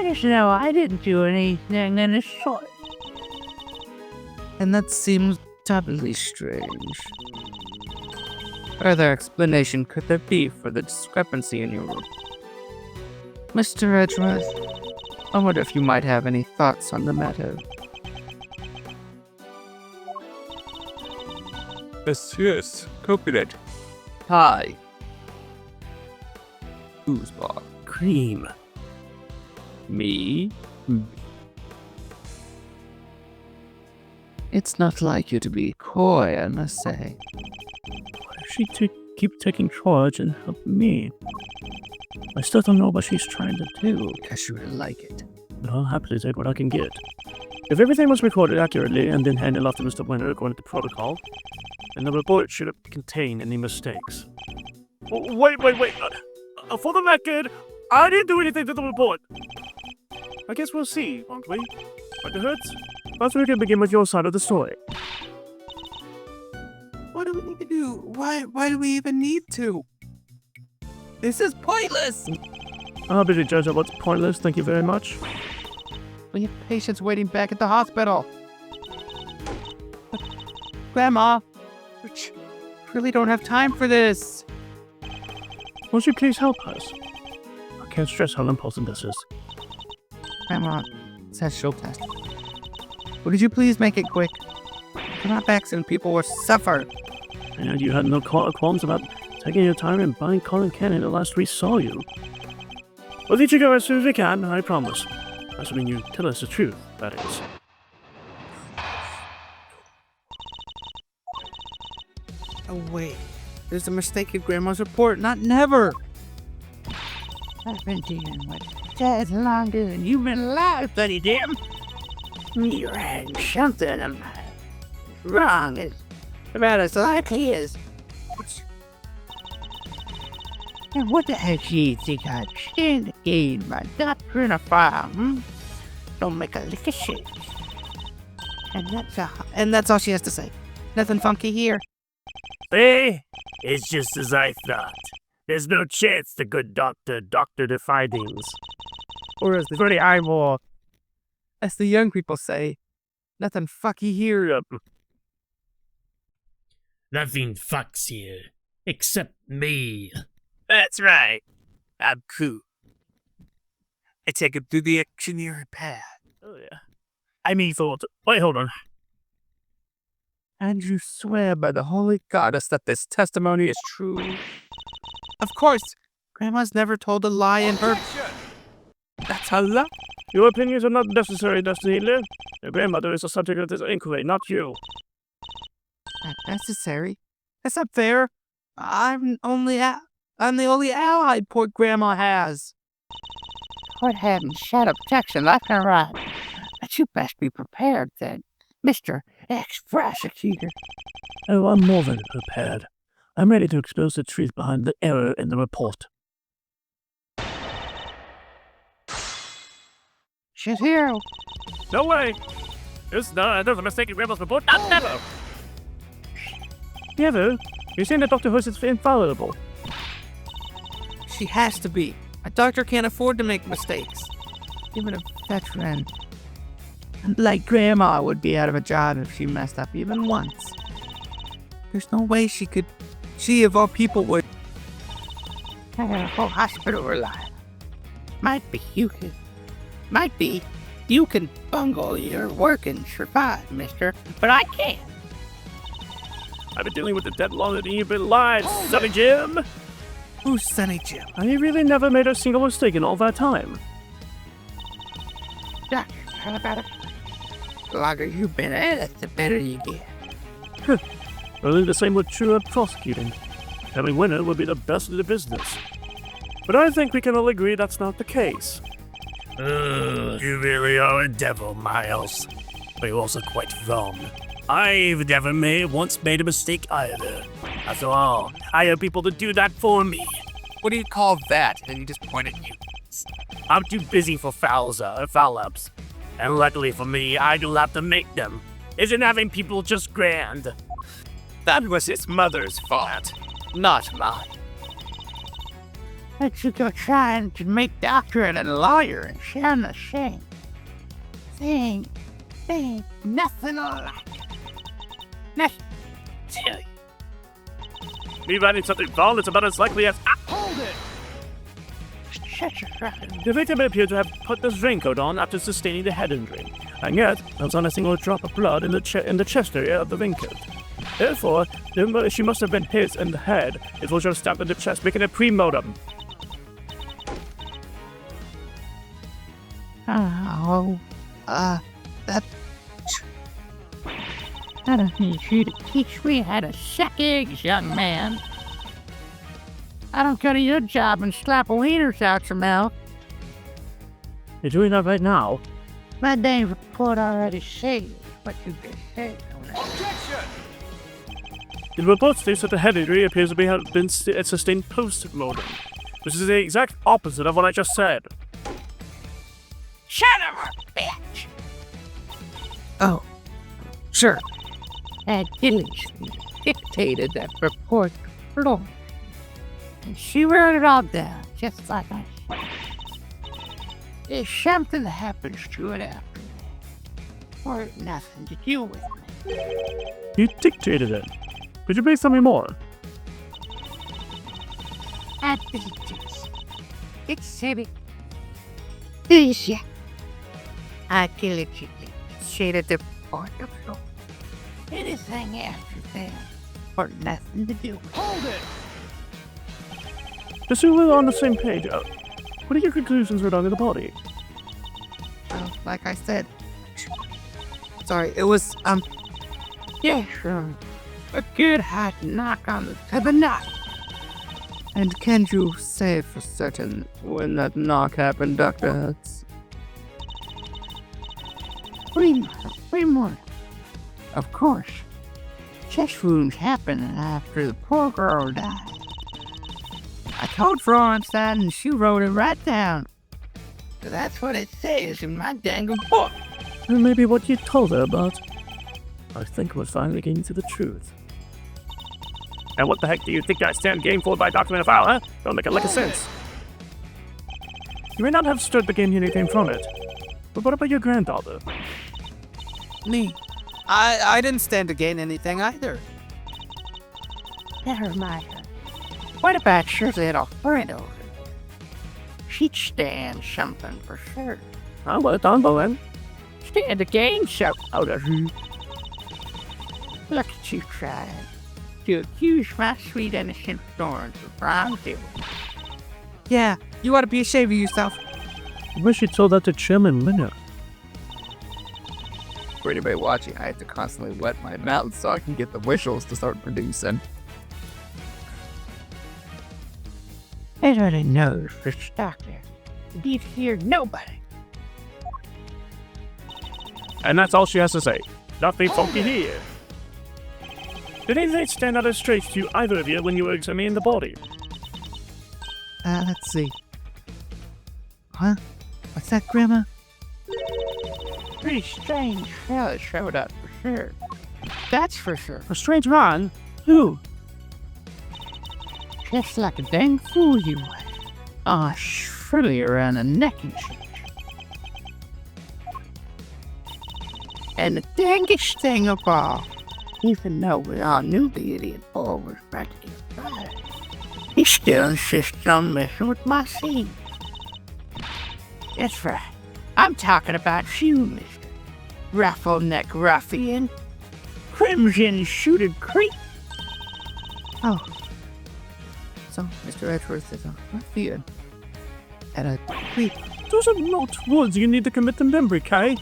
just know I didn't do anything in the sort. And that seems doubly strange. Further explanation could there be for the discrepancy in your report? Mr. Edgeworth, I wonder if you might have any thoughts on the matter. Yes, copy that. Hi. Foosball. Cream. Me? It's not like you to be coy, I must say. Why does she keep taking charge and help me? I still don't know what she's trying to do. Because you would like it. But I'll happily take what I can get. If everything was recorded accurately and then handed off to Mr. Winter according to protocol, then the report should have contained any mistakes. Oh, wait. For the record, I didn't do anything to the report. I guess we'll see, won't we? Dr. Hertz, perhaps we can begin with your side of the story. What do we need to do? Why do we even need to? This is pointless! I'll be the judge of what's pointless, thank you very much. We have patients waiting back at the hospital. But, Grandma, we really don't have time for this. Won't you please help us? I can't stress how important this is. Grandma, it says she'll test. Would you please make it quick? If not accident, people will suffer. And you had no qualms about taking your time and buying Colin Cannon the last we saw you. We'll let you go as soon as we can, I promise. Assuming you tell us the truth, that is. Oh, wait. There's a mistake in Grandma's report, not never. I've been dealing with Dad longer than you've been alive, Buddy Jim. You're having something wrong. It's about as likely as... And what the heck do you think I stand to gain by doctoring a file, Don't make a lick of shit. And that's all she has to say. Nothing funky here. See? It's just as I thought. There's no chance the good doctor doctored the findings. Or as the pretty eyeball, as the young people say, nothing fucky here. Nothing fucks here, except me. That's right. I'm cool. I take him through the engineering path. Oh, yeah. I mean, thought. Wait, hold on. And you swear by the holy goddess that this testimony is true. Of course, Grandma's never told a lie in her... That's a lie. Your opinions are not necessary, Destiny Lee. Your grandmother is the subject of this inquiry, not you. Not necessary? That's not fair. I'm the only ally poor Grandma has. Court having shadow protection left and right. But you best be prepared then, Mr. Ex-Prosecutor. Oh, I'm more than prepared. I'm ready to expose the truth behind the error in the report. She's here. No way! There's a mistake in Grandma's report. Not never! Never? You're saying that Dr. Hurst is infallible? She has to be. A doctor can't afford to make mistakes. Even a veteran like Grandma would be out of a job if she messed up even once. There's no way she of all people would have a whole hospital rely. Might be you can bungle your work and survive, mister, but I can't. I've been dealing with the dead longer than you've been alive, Sonny Jim! Who's Sonny Jim? And you really never made a single mistake in all that time. Doctor, how about it? The longer you've been at it, the better you get. Only the same with true prosecuting. Every winner would be the best in the business. But I think we can all agree that's not the case. You really are a devil, Miles. But you're also quite wrong. I've never once made a mistake either. After all, I have people to do that for me. What do you call that? And you just point at you. I'm too busy for foul-ups. And luckily for me, I don't have to make them. Isn't having people just grand? That was his mother's fault, not mine. But you go trying to make doctorate and lawyer and share the shame. They ain't nothing alike. Nothing. Tell you. Me writing something wrong is about as likely as... Hold it! Shut your mouth. The victim appeared to have put this raincoat on after sustaining the head injury, and yet there was not a single drop of blood in the chest area of the raincoat. Therefore, she must have been hit in the head. It was just stabbed in the chest, making a pre-mortem. Oh, that... I don't need you to teach me how to suck eggs, young man. I don't go to your job and slap wieners out your mouth. You're doing that right now. My damn report already says what you just said. The report states that the head injury appears to have been sustained post-mortem, which is the exact opposite of what I just said. Son of a bitch! Oh, sure. Had Gillies dictated that report to Floyd, and she wrote it all down, just like I said. If something happens to it after that, or nothing to do with me. You dictated it. Could you please tell me more? I did. It said it. Easy. I diligently shaded the report of Floyd. Anything after that or nothing to do with. Hold it! Just so we're on the same page, what are your conclusions regarding the body? Well, like I said, sorry, it was, yeah, sure. A good hot knock on the knock. And can you say for certain when that knock happened, Dr. Hurts? 3 more. Of course. Chest wounds happen after the poor girl died. I told Florence that and she wrote it right down. So that's what it says in my dang book. And maybe what you told her about. I think we're finally getting to the truth. And what the heck do you think I stand game for by documenting a file, huh? Don't make a lick of sense. You may not have stood to gain anything from it, but what about your granddaughter? Me. I didn't stand to gain anything either. Never mind her. What about your little friend over there? She'd stand something for sure. I was on the end. Stand to gain something out of you. Look at you trying to accuse my sweet innocent Florence of wrongdoing. Yeah, you ought to be ashamed of yourself. I wish you told that to Chairman Linner. For anybody watching, I have to constantly wet my mouth so I can get the whistles to start producing. Everybody knows for doctor. You need to hear nobody. And that's all she has to say. Nothing funky here. Did anything stand out as strange to either of you when you were examining the body? Let's see. Huh? What's that, Grandma? Pretty strange fella showed up for sure. That's for sure. A strange man? Who? Just like a dang fool you was. Aw, surely around the neck and shit. And the dangest thing of all, even though we all knew the idiot boy was about to get fired, he still insists on messing with my scene. That's right. I'm talking about you, Mr. Ruffle Neck Ruffian. Crimson Suited Creep. Oh. So, Mr. Edgeworth is a ruffian. And a creep. Those are not words you need to commit to memory, Kai.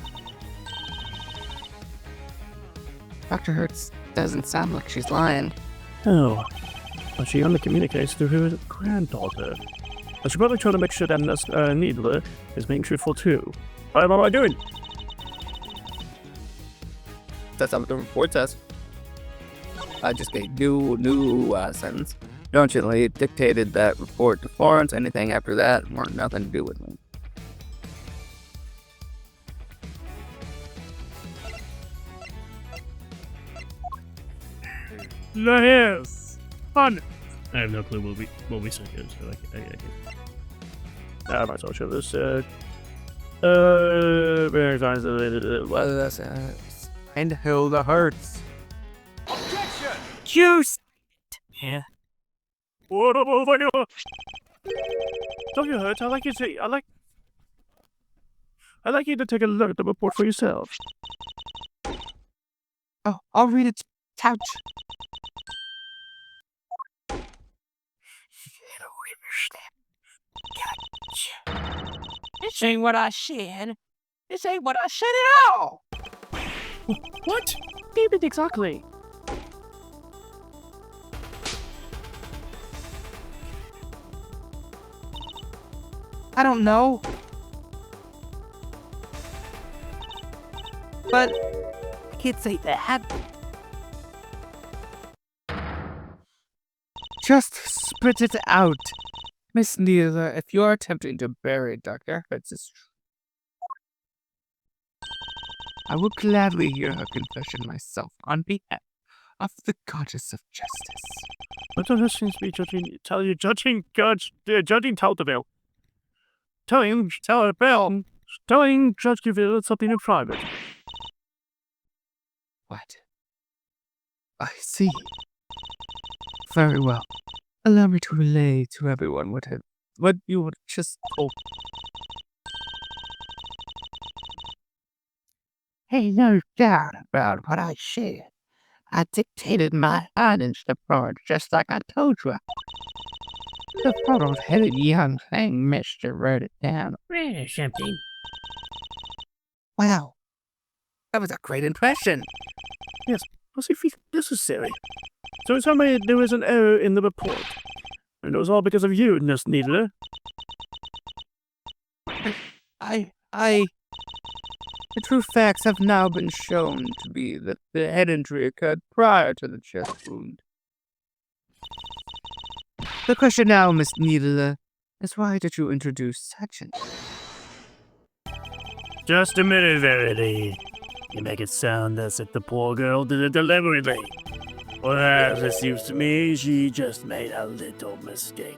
Dr. Hertz doesn't sound like she's lying. Oh. But she only communicates through her granddaughter. I should probably try to make sure that Needler is being truthful too. What am I doing? That's not what the report says. I just gave new sentence. Urgently dictated that report to Florence. Anything after that wanted nothing to do with me. Yes. Fun. I have no clue what we said here, so I can't. I might as well show this. Very fine. What is that? And Hilda Hertz. Juice! Yeah. What about you? Dr. Hertz, I like you to take a look at the report for yourself. Oh, I'll read it out. This ain't what I said. This ain't what I said at all. What? David, exactly. I don't know. But I can't say that. Just spit it out. Miss Neither, if you're attempting to bury Dr. Hertz's, I will gladly hear her confession myself on behalf of the goddess of justice. What does this seem to be judging Taltaville? Telling Judge Deville something in private. What? I see. Very well. Allow me to relay to everyone what you were just told. Hey, no doubt about what I said. I dictated my findings to Ford, just like I told you. The fuddled-headed young thing, Mr. wrote it down. Something. Wow, that was a great impression. Yes, was it necessary? So tell me there was an error in the report. And it was all because of you, Nurse Needler. The true facts have now been shown to be that the head injury occurred prior to the chest wound. The question now, Miss Needler, is why did you introduce Section? Just a minute, Verity. You make it sound as if the poor girl did it deliberately. Whereas it seems to me she just made a little mistake.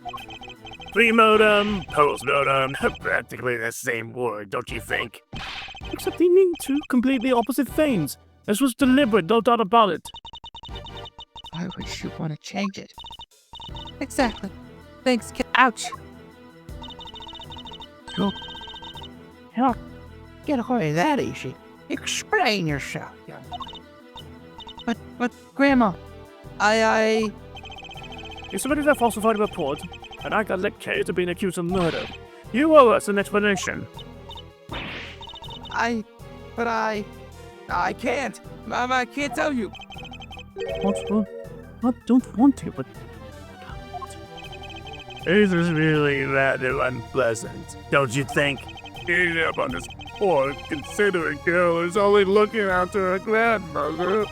Pre-modem, post-modem, practically the same word, don't you think? Except they mean two completely opposite things. This was deliberate, no doubt about it. Why would you want to change it? Exactly. Thanks, kid. Ouch. Go. Hell, get away that easy. Explain yourself, young. But, Grandma, I... You submitted a falsified report, and I got let case of being accused of murder. You owe us an explanation. I can't. Mama, I can't tell you. What? I don't want to, but... This is really rather unpleasant, don't you think? Beating up on this poor, considerate girl who's only looking after her grandmother.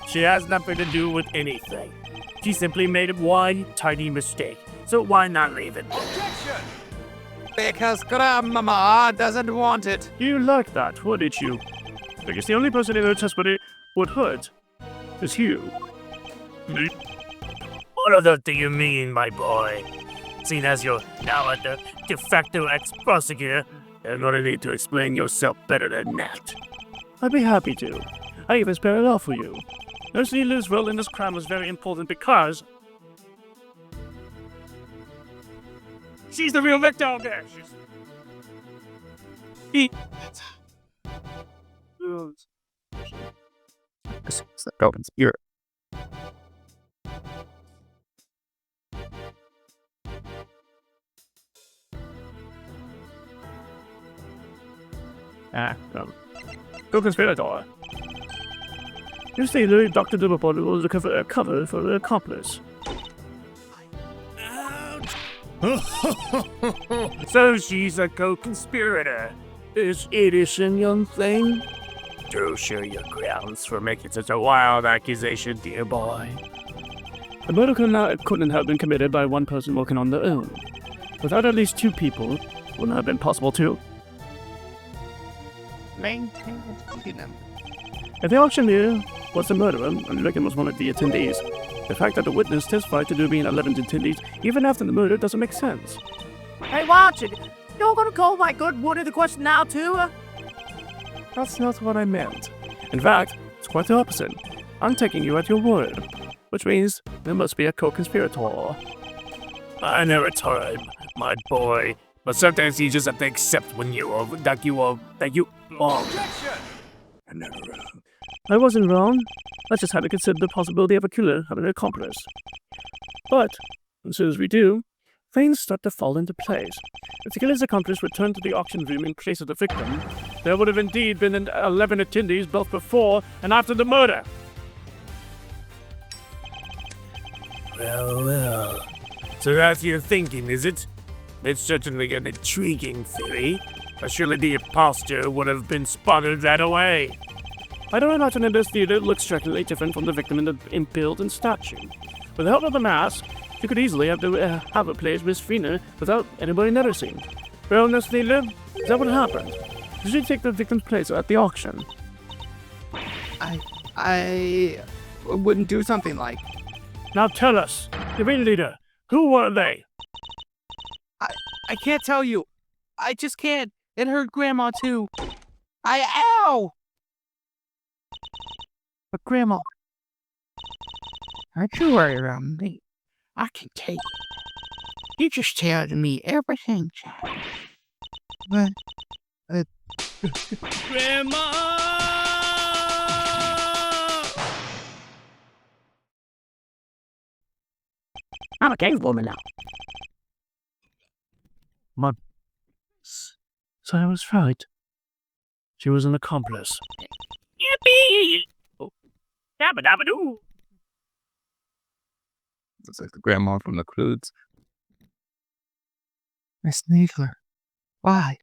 She has nothing to do with anything. She simply made one tiny mistake, so why not leave it? Objection! Because Grandmama doesn't want it. You like that, wouldn't you? Because the only person in her testimony would hurt is you. Me? What on earth do you mean, my boy? Seeing as you're now at the de facto ex-prosecutor, you're gonna need to explain yourself better than that. I'd be happy to. I even spare it all for you. Nurse Needler's role in this crime was very important because... she's the real victim! There, It's the Golden Spirit. Co-conspirator. Nurse Needler doctored the report was a cover for the accomplice. So she's a co-conspirator. This innocent young thing? Do share your grounds for making such a wild accusation, dear boy. The murder couldn't have been committed by one person working on their own. Without at least two people, it wouldn't have been possible to Maintain its number. If the auctioneer was the murderer and the victim was one of the attendees, the fact that the witness testified to there being 11 attendees even after the murder doesn't make sense. Hey, watch it. You're gonna call my good word into question now, too? That's not what I meant. In fact, it's quite the opposite. I'm taking you at your word, which means there must be a co-conspirator. I never tried, my boy. But sometimes you just have to accept when you are. I'm never wrong. I wasn't wrong. I just had to consider the possibility of a killer having an accomplice. But, as soon as we do, things start to fall into place. If the killer's accomplice returned to the auction room in place of the victim, there would have indeed been 11 attendees both before and after the murder. Well. So that's your thinking, is it? It's certainly an intriguing theory, but surely the imposter would have been spotted right away. I don't imagine that this theater looks strikingly different from the victim in build and stature. With the help of the mask, you could easily have a place Miss Fina without anybody noticing. Well, Nurse Theater, is that what happened? Did you take the victim's place at the auction? I wouldn't do something like... Now tell us, the ringleader, who were they? I can't tell you. I just can't. It hurt Grandma, too. Ow! But Grandma, don't you worry about me. I can take it. You just tell me everything, child. But, Grandma! I'm a cave woman now. So I was right. She was an accomplice. Yippee! Oh. Dabba dabba doo. Looks like the grandma from the Croods. Miss Needler. Why?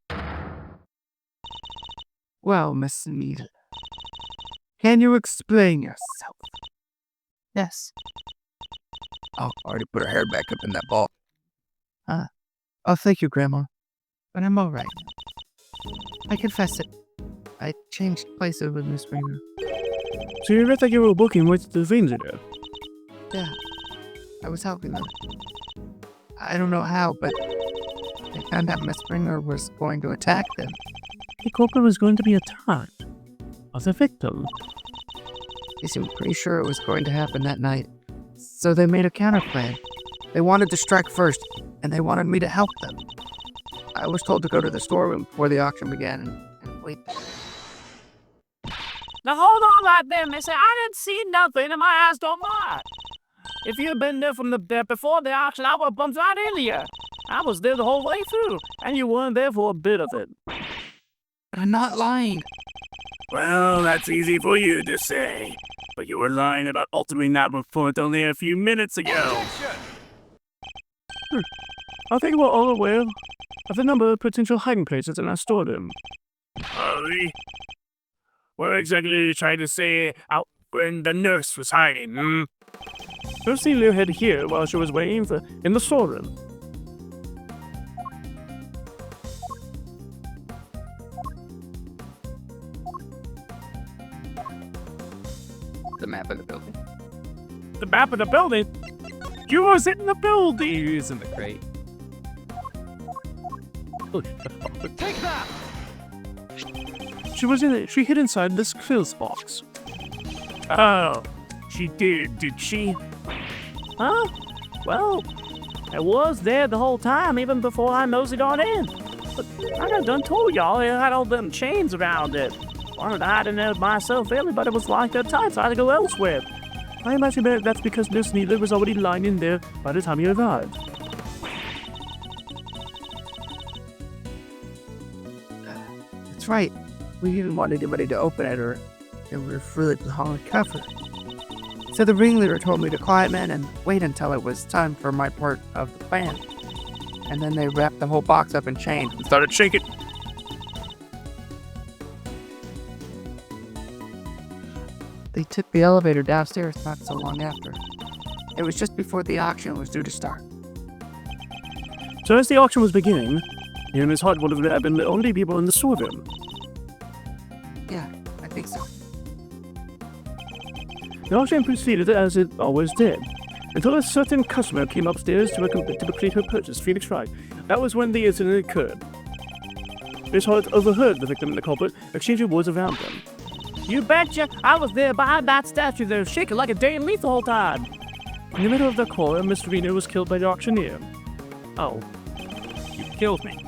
Well, Miss Needler. Can you explain yourself? Yes. Oh, already put her hair back up in that ball. Oh, thank you, Grandma. But I'm alright. I confess it. I changed places with Miss Ringer. So you read that you were working with the Visitor? Yeah. I was helping them. I don't know how, but they found out Miss Ringer was going to attack them. The corporal was going to be attacked. As a victim. They seemed pretty sure it was going to happen that night. So they made a counterplan. They wanted to strike first, and they wanted me to help them. I was told to go to the storeroom before the auction began and wait. Now hold on right there, missy. I didn't see nothing and my eyes don't lie. If you'd been there from before the auction, I would have bumped right into you. I was there the whole way through, and you weren't there for a bit of it. But I'm not lying. Well, that's easy for you to say. But you were lying about altering that report only a few minutes ago. I think we're all aware of the number of potential hiding places in our storeroom. Hurry. What exactly are you trying to say out when the nurse was hiding, hmm? Her Celia hid here while she was waiting in the storeroom. The map of the building. The map of the building? You was in the building! He was in the crate. Take that! She hid inside this clothes box. Oh, she did she? Huh? Well, I was there the whole time, even before I moseyed on in. But I done told y'all it had all them chains around it. Wanted to hide in there myself, really, but it was like that time, so I had to go elsewhere. I imagine that's because Miss Needler was already lying in there by the time you arrived. That's right. We didn't want anybody to open it or we were afraid to haul a cover. So the ringleader told me to climb in and wait until it was time for my part of the plan. And then they wrapped the whole box up in chains and started shaking. They took the elevator downstairs not so long after. It was just before the auction was due to start. So as the auction was beginning, you and Miss Hart would have been the only people in the storeroom. Yeah, I think so. The auction proceeded as it always did, until a certain customer came upstairs to complete her purchase, Phoenix Wright. That was when the incident occurred. Miss Hart overheard the victim and the culprit exchanging words around them. You betcha, I was there behind that statue there, shaking like a damn leaf the whole time. In the middle of the call, Miss Reno was killed by the auctioneer. Oh, you killed me.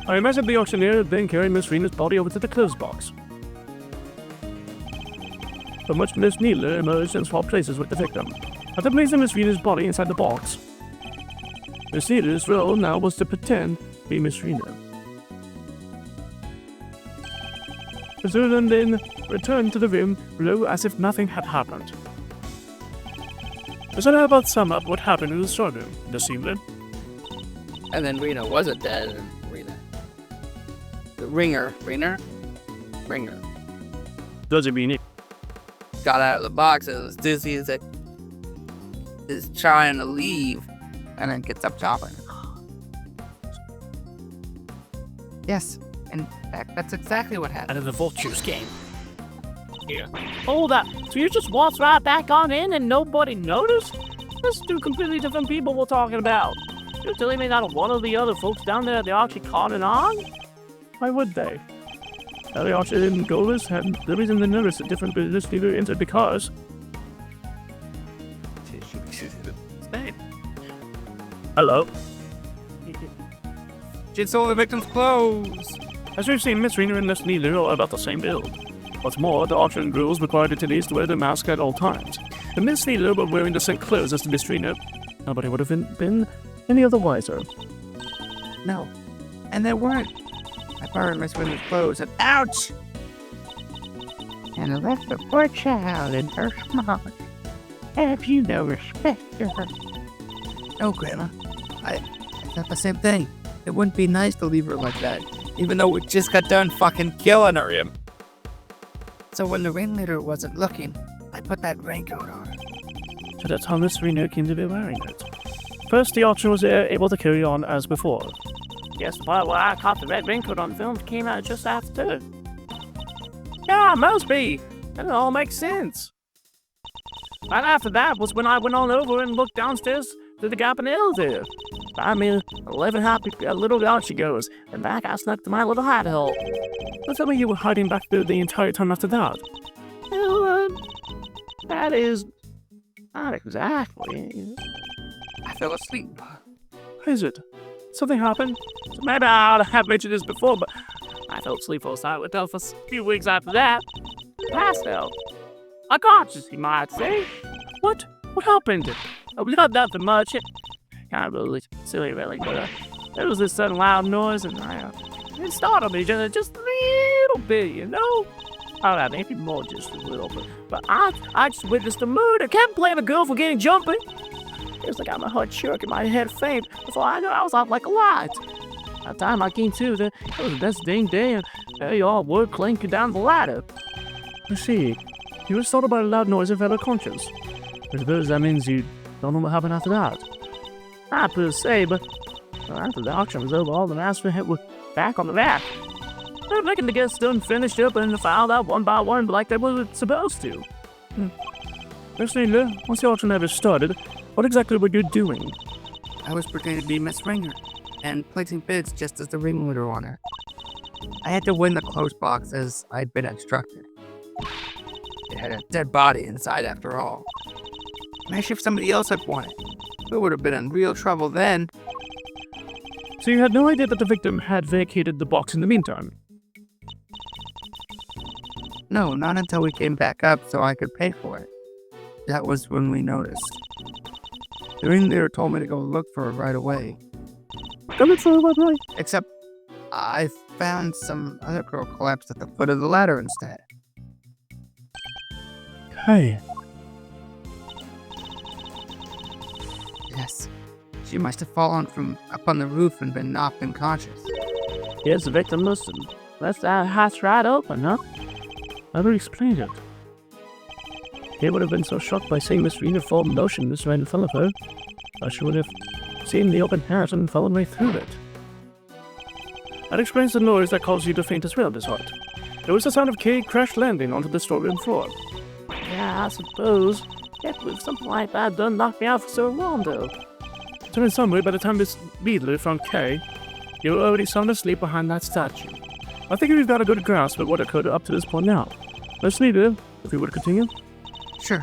I imagine the auctioneer then carried Miss Rena's body over to the clothes box. From which Miss Needler emerged and swapped places with the victim, after placing Miss Rena's body inside the box. Miss Needler's role now was to pretend to be Miss Reno. The Zerlin then returned to the room below as if nothing had happened. Does that about sum up what happened in the storeroom this evening? And then Reno wasn't dead, and the Ringer Doesn't mean it. got out of the box and was dizzy as it is trying to leave, and then gets up chopping. Yes, in fact, that's exactly what happened. Out of the Vulture's game. Yeah. Hold up, so you just waltzed right back on in and nobody noticed? That's two completely different people we're talking about. You're telling me not one of the other folks down there at the auction caught it on? Why would they? The auction didn't go this, and the reason they noticed a different business leader entered because hello. She stole the victim's clothes. As we've seen, Miss Reno and Miss Needler are about the same build. What's more, the auction rules required attendees to wear the mask at all times. The Miss Needler were wearing the same clothes as the Miss Reno, Nobody would have been any other wiser. No. And there weren't. I borrowed Miss Winter's clothes and ouch! And I left the poor child in her smock. Have you no respect to her? No, Grandma. I thought the same thing. It wouldn't be nice to leave her like that, even though we just got done fucking killing her. So when the ringleader wasn't looking, I put that raincoat on her. So that's how Miss Reno came to be wearing it. First, the auction was able to carry on as before. Yes, the part where I caught the red raincoat on film came out just after. Yeah, must be. That all makes sense. Right after that was when I went on over and looked downstairs to the gap in the elevator. I mean, 11 happy little out she goes, and back I snuck to my little hide hole. But tell me you were hiding back there the entire time after that. Well, that is not exactly. I fell asleep. Is it? Something happened? Maybe I ought to have mentioned this before, but I fell asleep all silent with for a few weeks after that. Passed out. Unconscious, you might say. What? What happened? Oh, not nothing much. Kind of really silly, really, but there was this sudden loud noise, and it startled me just a little bit, you know? Oh, yeah, maybe more just a little bit. But I just witnessed a murder. Can't blame a girl for getting jumpy. It was like I got my heart shook and my head faint. Before I knew, I was off like a light. By the time I came to, it was the best dang day, and there you all were clanking down the ladder. I see. You were startled by a loud noise and fell unconscious. I suppose that means you don't know what happened after that. Not per se, but after the auction was over, all the masks were back on the rack. They were making the guests done finished up and filed out one by one like they were supposed to. Miss Needler, once the auction ever started, what exactly were you doing? I was pretending to be Miss Ringer and placing bids just as the ringleader on her. I had to win the closed box as I'd been instructed. It had a dead body inside after all. Imagine if somebody else had won it. We would have been in real trouble then. So you had no idea that the victim had vacated the box in the meantime? No, not until we came back up so I could pay for it. That was when we noticed. The ringleader told me to go look for it right away. Except, I found some other girl collapsed at the foot of the ladder instead. Hey. Yes. She must have fallen from up on the roof and been knocked unconscious. Yes, the victim must have left that hatch right open, huh? How do you explain it? He would have been so shocked by seeing Miss Rena fall motionless right in front of her, that she would have seen the open hatch and fallen right through it. That explains the noise that caused you to faint as well, Miss Hart. There was the sound of Kay crash landing onto the storeroom floor. Yeah, I suppose. Can't believe something like that done knock me out for so long, though. So in some way, by the time Miss Needler found Kay, you were already sound asleep behind that statue. I think we've got a good grasp of what occurred up to this point now. Miss Needler, if you would continue. Sure.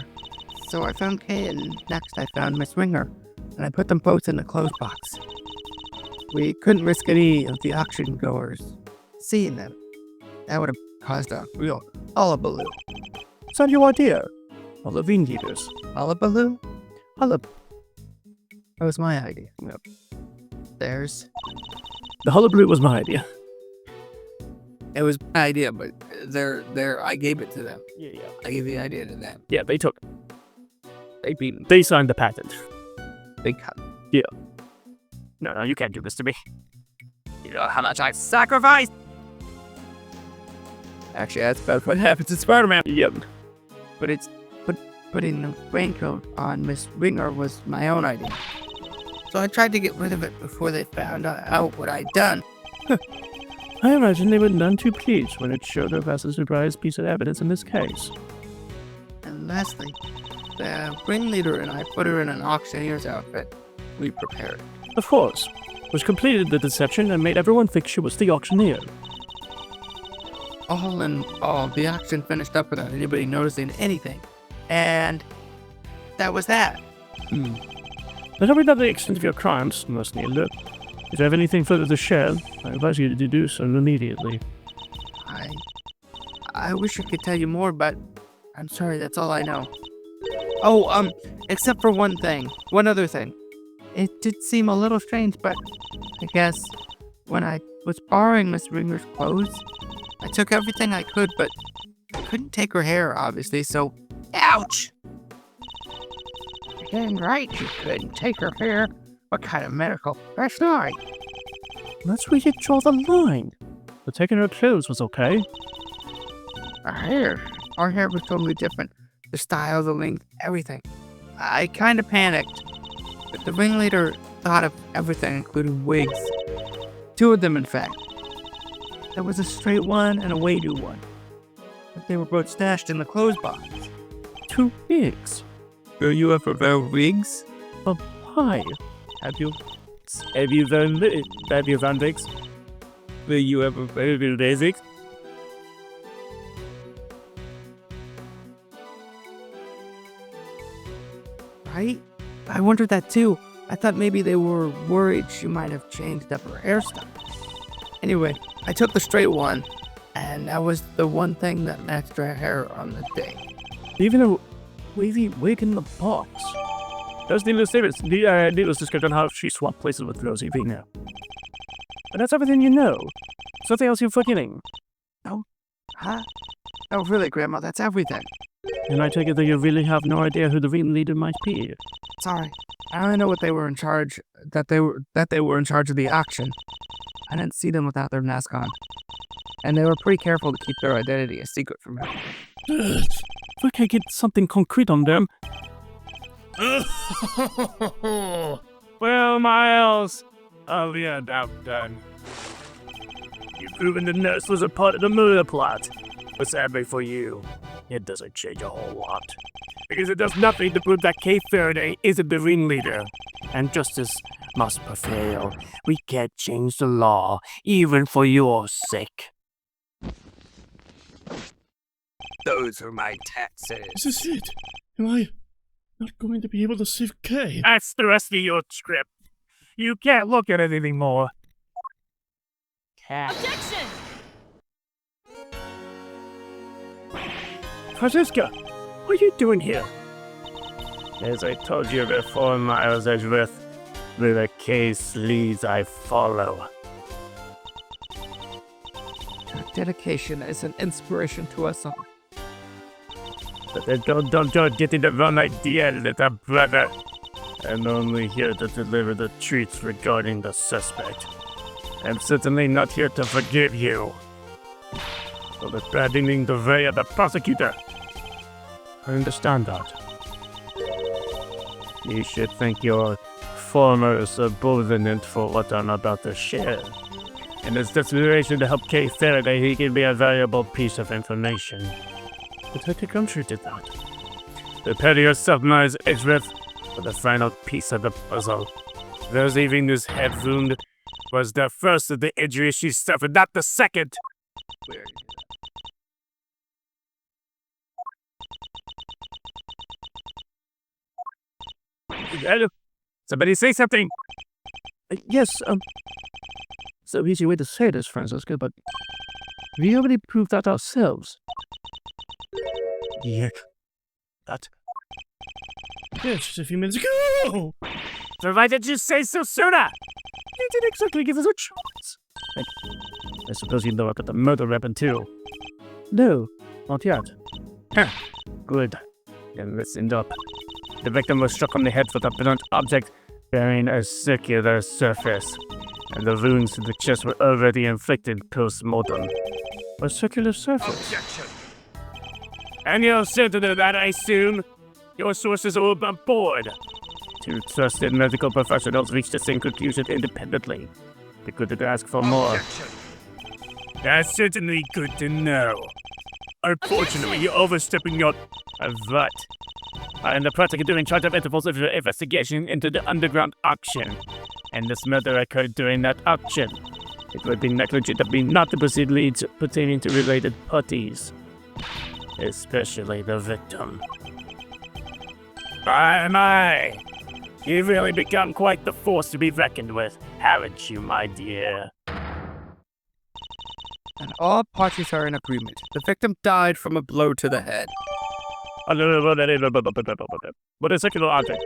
So I found Kay, and next I found Miss Ringer, and I put them both in the clothes box. We couldn't risk any of the auction goers seeing them. That would have caused a real hullabaloo. Is that your idea? Or the ringleaders? Hullabaloo? That was my idea. Yep. Theirs. The hullabaloo was my idea. It was my idea, but I gave it to them. Yeah. I gave the idea to them. Yeah, they took it. They signed the patent. They cut. Yeah. No, you can't do this to me. You know how much I sacrificed? Actually, that's about what happened to Spider-Man. Yep. But putting the raincoat on Miss Ringer was my own idea. So I tried to get rid of it before they found out what I'd done. I imagine they were none too pleased when it showed up as a surprise piece of evidence in this case. And lastly, the ringleader and I put her in an auctioneer's outfit. We prepared. Of course, which completed the deception and made everyone think she was the auctioneer. All in all, the auction finished up without anybody noticing anything. And that was that. Now tell me about the extent of your crimes, Miss Needler. If you have anything further to share, I advise you to do so immediately. I wish I could tell you more, but I'm sorry, that's all I know. Oh, except for one other thing. It did seem a little strange, but I guess when I was borrowing Miss Ringer's clothes, I took everything I could, but I couldn't take her hair, obviously, so ouch! Damn right you couldn't take her hair. What kind of medical professional? That's where you draw the line. But taking her clothes was okay. Our hair was totally different. The style, the length, everything. I kind of panicked. But the ringleader thought of everything, including wigs. 2 of them, in fact. There was a straight one and a way-do one. But they were both stashed in the clothes box. 2 wigs. Will you ever wear wigs? Hi. Have you found wigs? Will you ever wear wigs? Right? I wondered that too. I thought maybe they were worried she might have changed up her hairstyle. Anyway, I took the straight one, and that was the one thing that matched her hair on the day. Even a wavy wig in the box. That's needless description how she swapped places with Rosie V now. But that's everything you know. Something else you're forgetting. No? Huh? Oh, really, Grandma? That's everything. And I take it that you really have no idea who the ringleader might be. Sorry. I only know what they were in charge, that they were in charge of the auction. I didn't see them without their mask on. And they were pretty careful to keep their identity a secret from me. If I could get something concrete on them. Well, Miles, I'll be about done. You've proven the nurse was a part of the murder plot. But sadly for you, it doesn't change a whole lot. Because it does nothing to prove that Kay Faraday isn't the ringleader. And justice must prevail. We can't change the law, even for your sake. Those are my taxes. Is this it? Am I not going to be able to save Kay? That's the rest of your script. You can't look at it anymore. Objection! Francisca, what are you doing here? As I told you before, Miles Edgeworth, where the case leads, I follow. Your dedication is an inspiration to us all. But then don't get the wrong idea, little brother. I'm only here to deliver the truth regarding the suspect. I'm certainly not here to forgive you for abandoning the way of the prosecutor. I understand that. You should thank your former subordinate for what I'm about to share. In his desperation to help Kay Faraday, he gave me a valuable piece of information. Detective Gumtree did that. Prepare yourself, Miles Edgeworth, for the final piece of the puzzle. Rosie Venus' head wound was the first of the injuries she suffered, not the second. Somebody say something! Yes, so easy way to say this, Francisca, but we already proved that ourselves. Yeah. That. Yes, just a few minutes ago! So why did you say so sooner? You didn't exactly give us a chance. I suppose you know about the murder weapon too. No, not yet. Good. Then listen up. The victim was struck on the head with a blunt object bearing a circular surface, and the wounds to the chest were already inflicted post-mortem. A circular surface? Objection. And you're certain of that, I assume? Your sources are all on board. 2 trusted medical professionals reached the same conclusion independently. They couldn't ask for more. Objection. That's certainly good to know. Unfortunately, you're overstepping your... what? I am the prosecutor in charge of intervals of your investigation into the underground auction. And this murder occurred during that auction. It would be negligent of me not to proceed leads pertaining to related parties. Especially the victim. My. You've really become quite the force to be reckoned with, haven't you, my dear? And all parties are in agreement. The victim died from a blow to the head. What a circular object.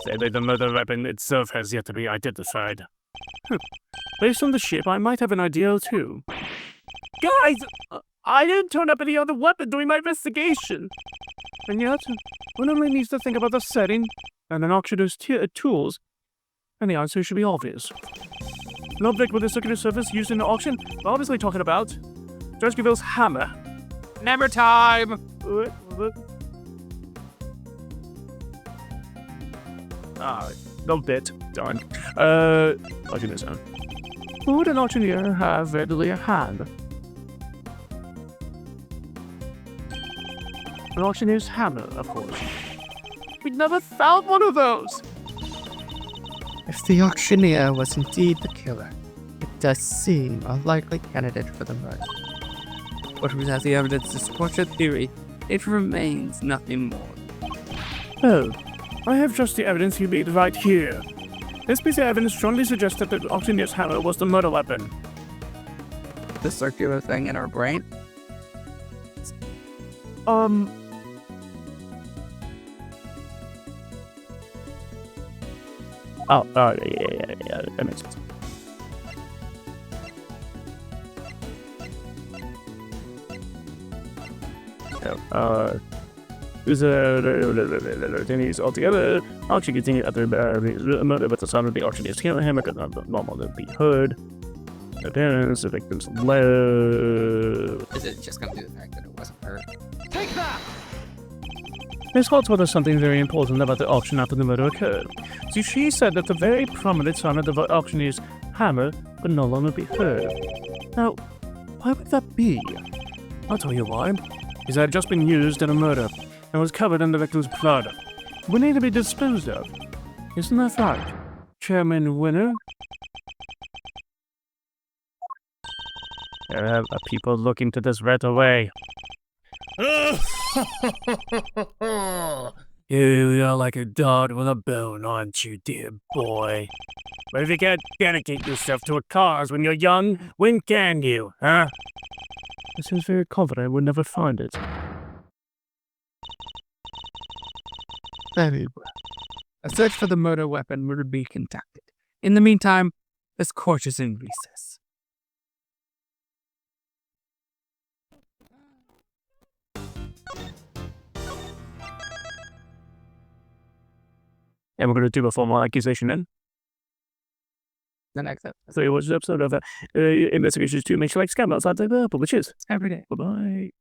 Sadly, the murder weapon itself has yet to be identified. Based on the ship, I might have an idea or two. Guys, I didn't turn up any other weapon during my investigation. And yet, one only needs to think about the setting and an auctioneer's tools, and the answer should be obvious. An object with a circular surface used in an auction? We're obviously talking about Dreskyville's hammer. Never time! No bit. Done. Auctioneer's hand. Who would an auctioneer have readily at hand? An auctioneer's hammer, of course. We never found one of those! If the auctioneer was indeed the killer, it does seem a likely candidate for the murder. But without the evidence to support your theory, it remains nothing more. Oh, I have just the evidence you made right here. This piece of evidence strongly suggests that the auctioneer's hammer was the murder weapon. The circular thing in our brain? Yeah, that makes sense. Denny's altogether. Auction continued after murder, but the sound of the auctioneer's hammer could not normally be heard. The parents, the victims low. Is it just gonna be the fact that it wasn't heard? Take that! Miss Hall told us something very important about the auction after the murder occurred. See, she said that the very prominent sound of the auctioneer's hammer could no longer be heard. Now, why would that be? I'll tell you why. It had just been used in a murder and was covered in the victim's blood. We need to be disposed of. Isn't that right, Chairman Winner? There are people looking to this right away. You are like a dog with a bone, aren't you, dear boy? But if you can't dedicate yourself to a cause when you're young, when can you, huh? I seems very confident I would never find it. Very well. A search for the murder weapon will be conducted. In the meantime, this court is in recess. And we're going to do a formal accusation then. The next episode. So it was an episode of Investigations 2 Make Sure Like Scam outside the Purple Witches. Every day. Bye-bye.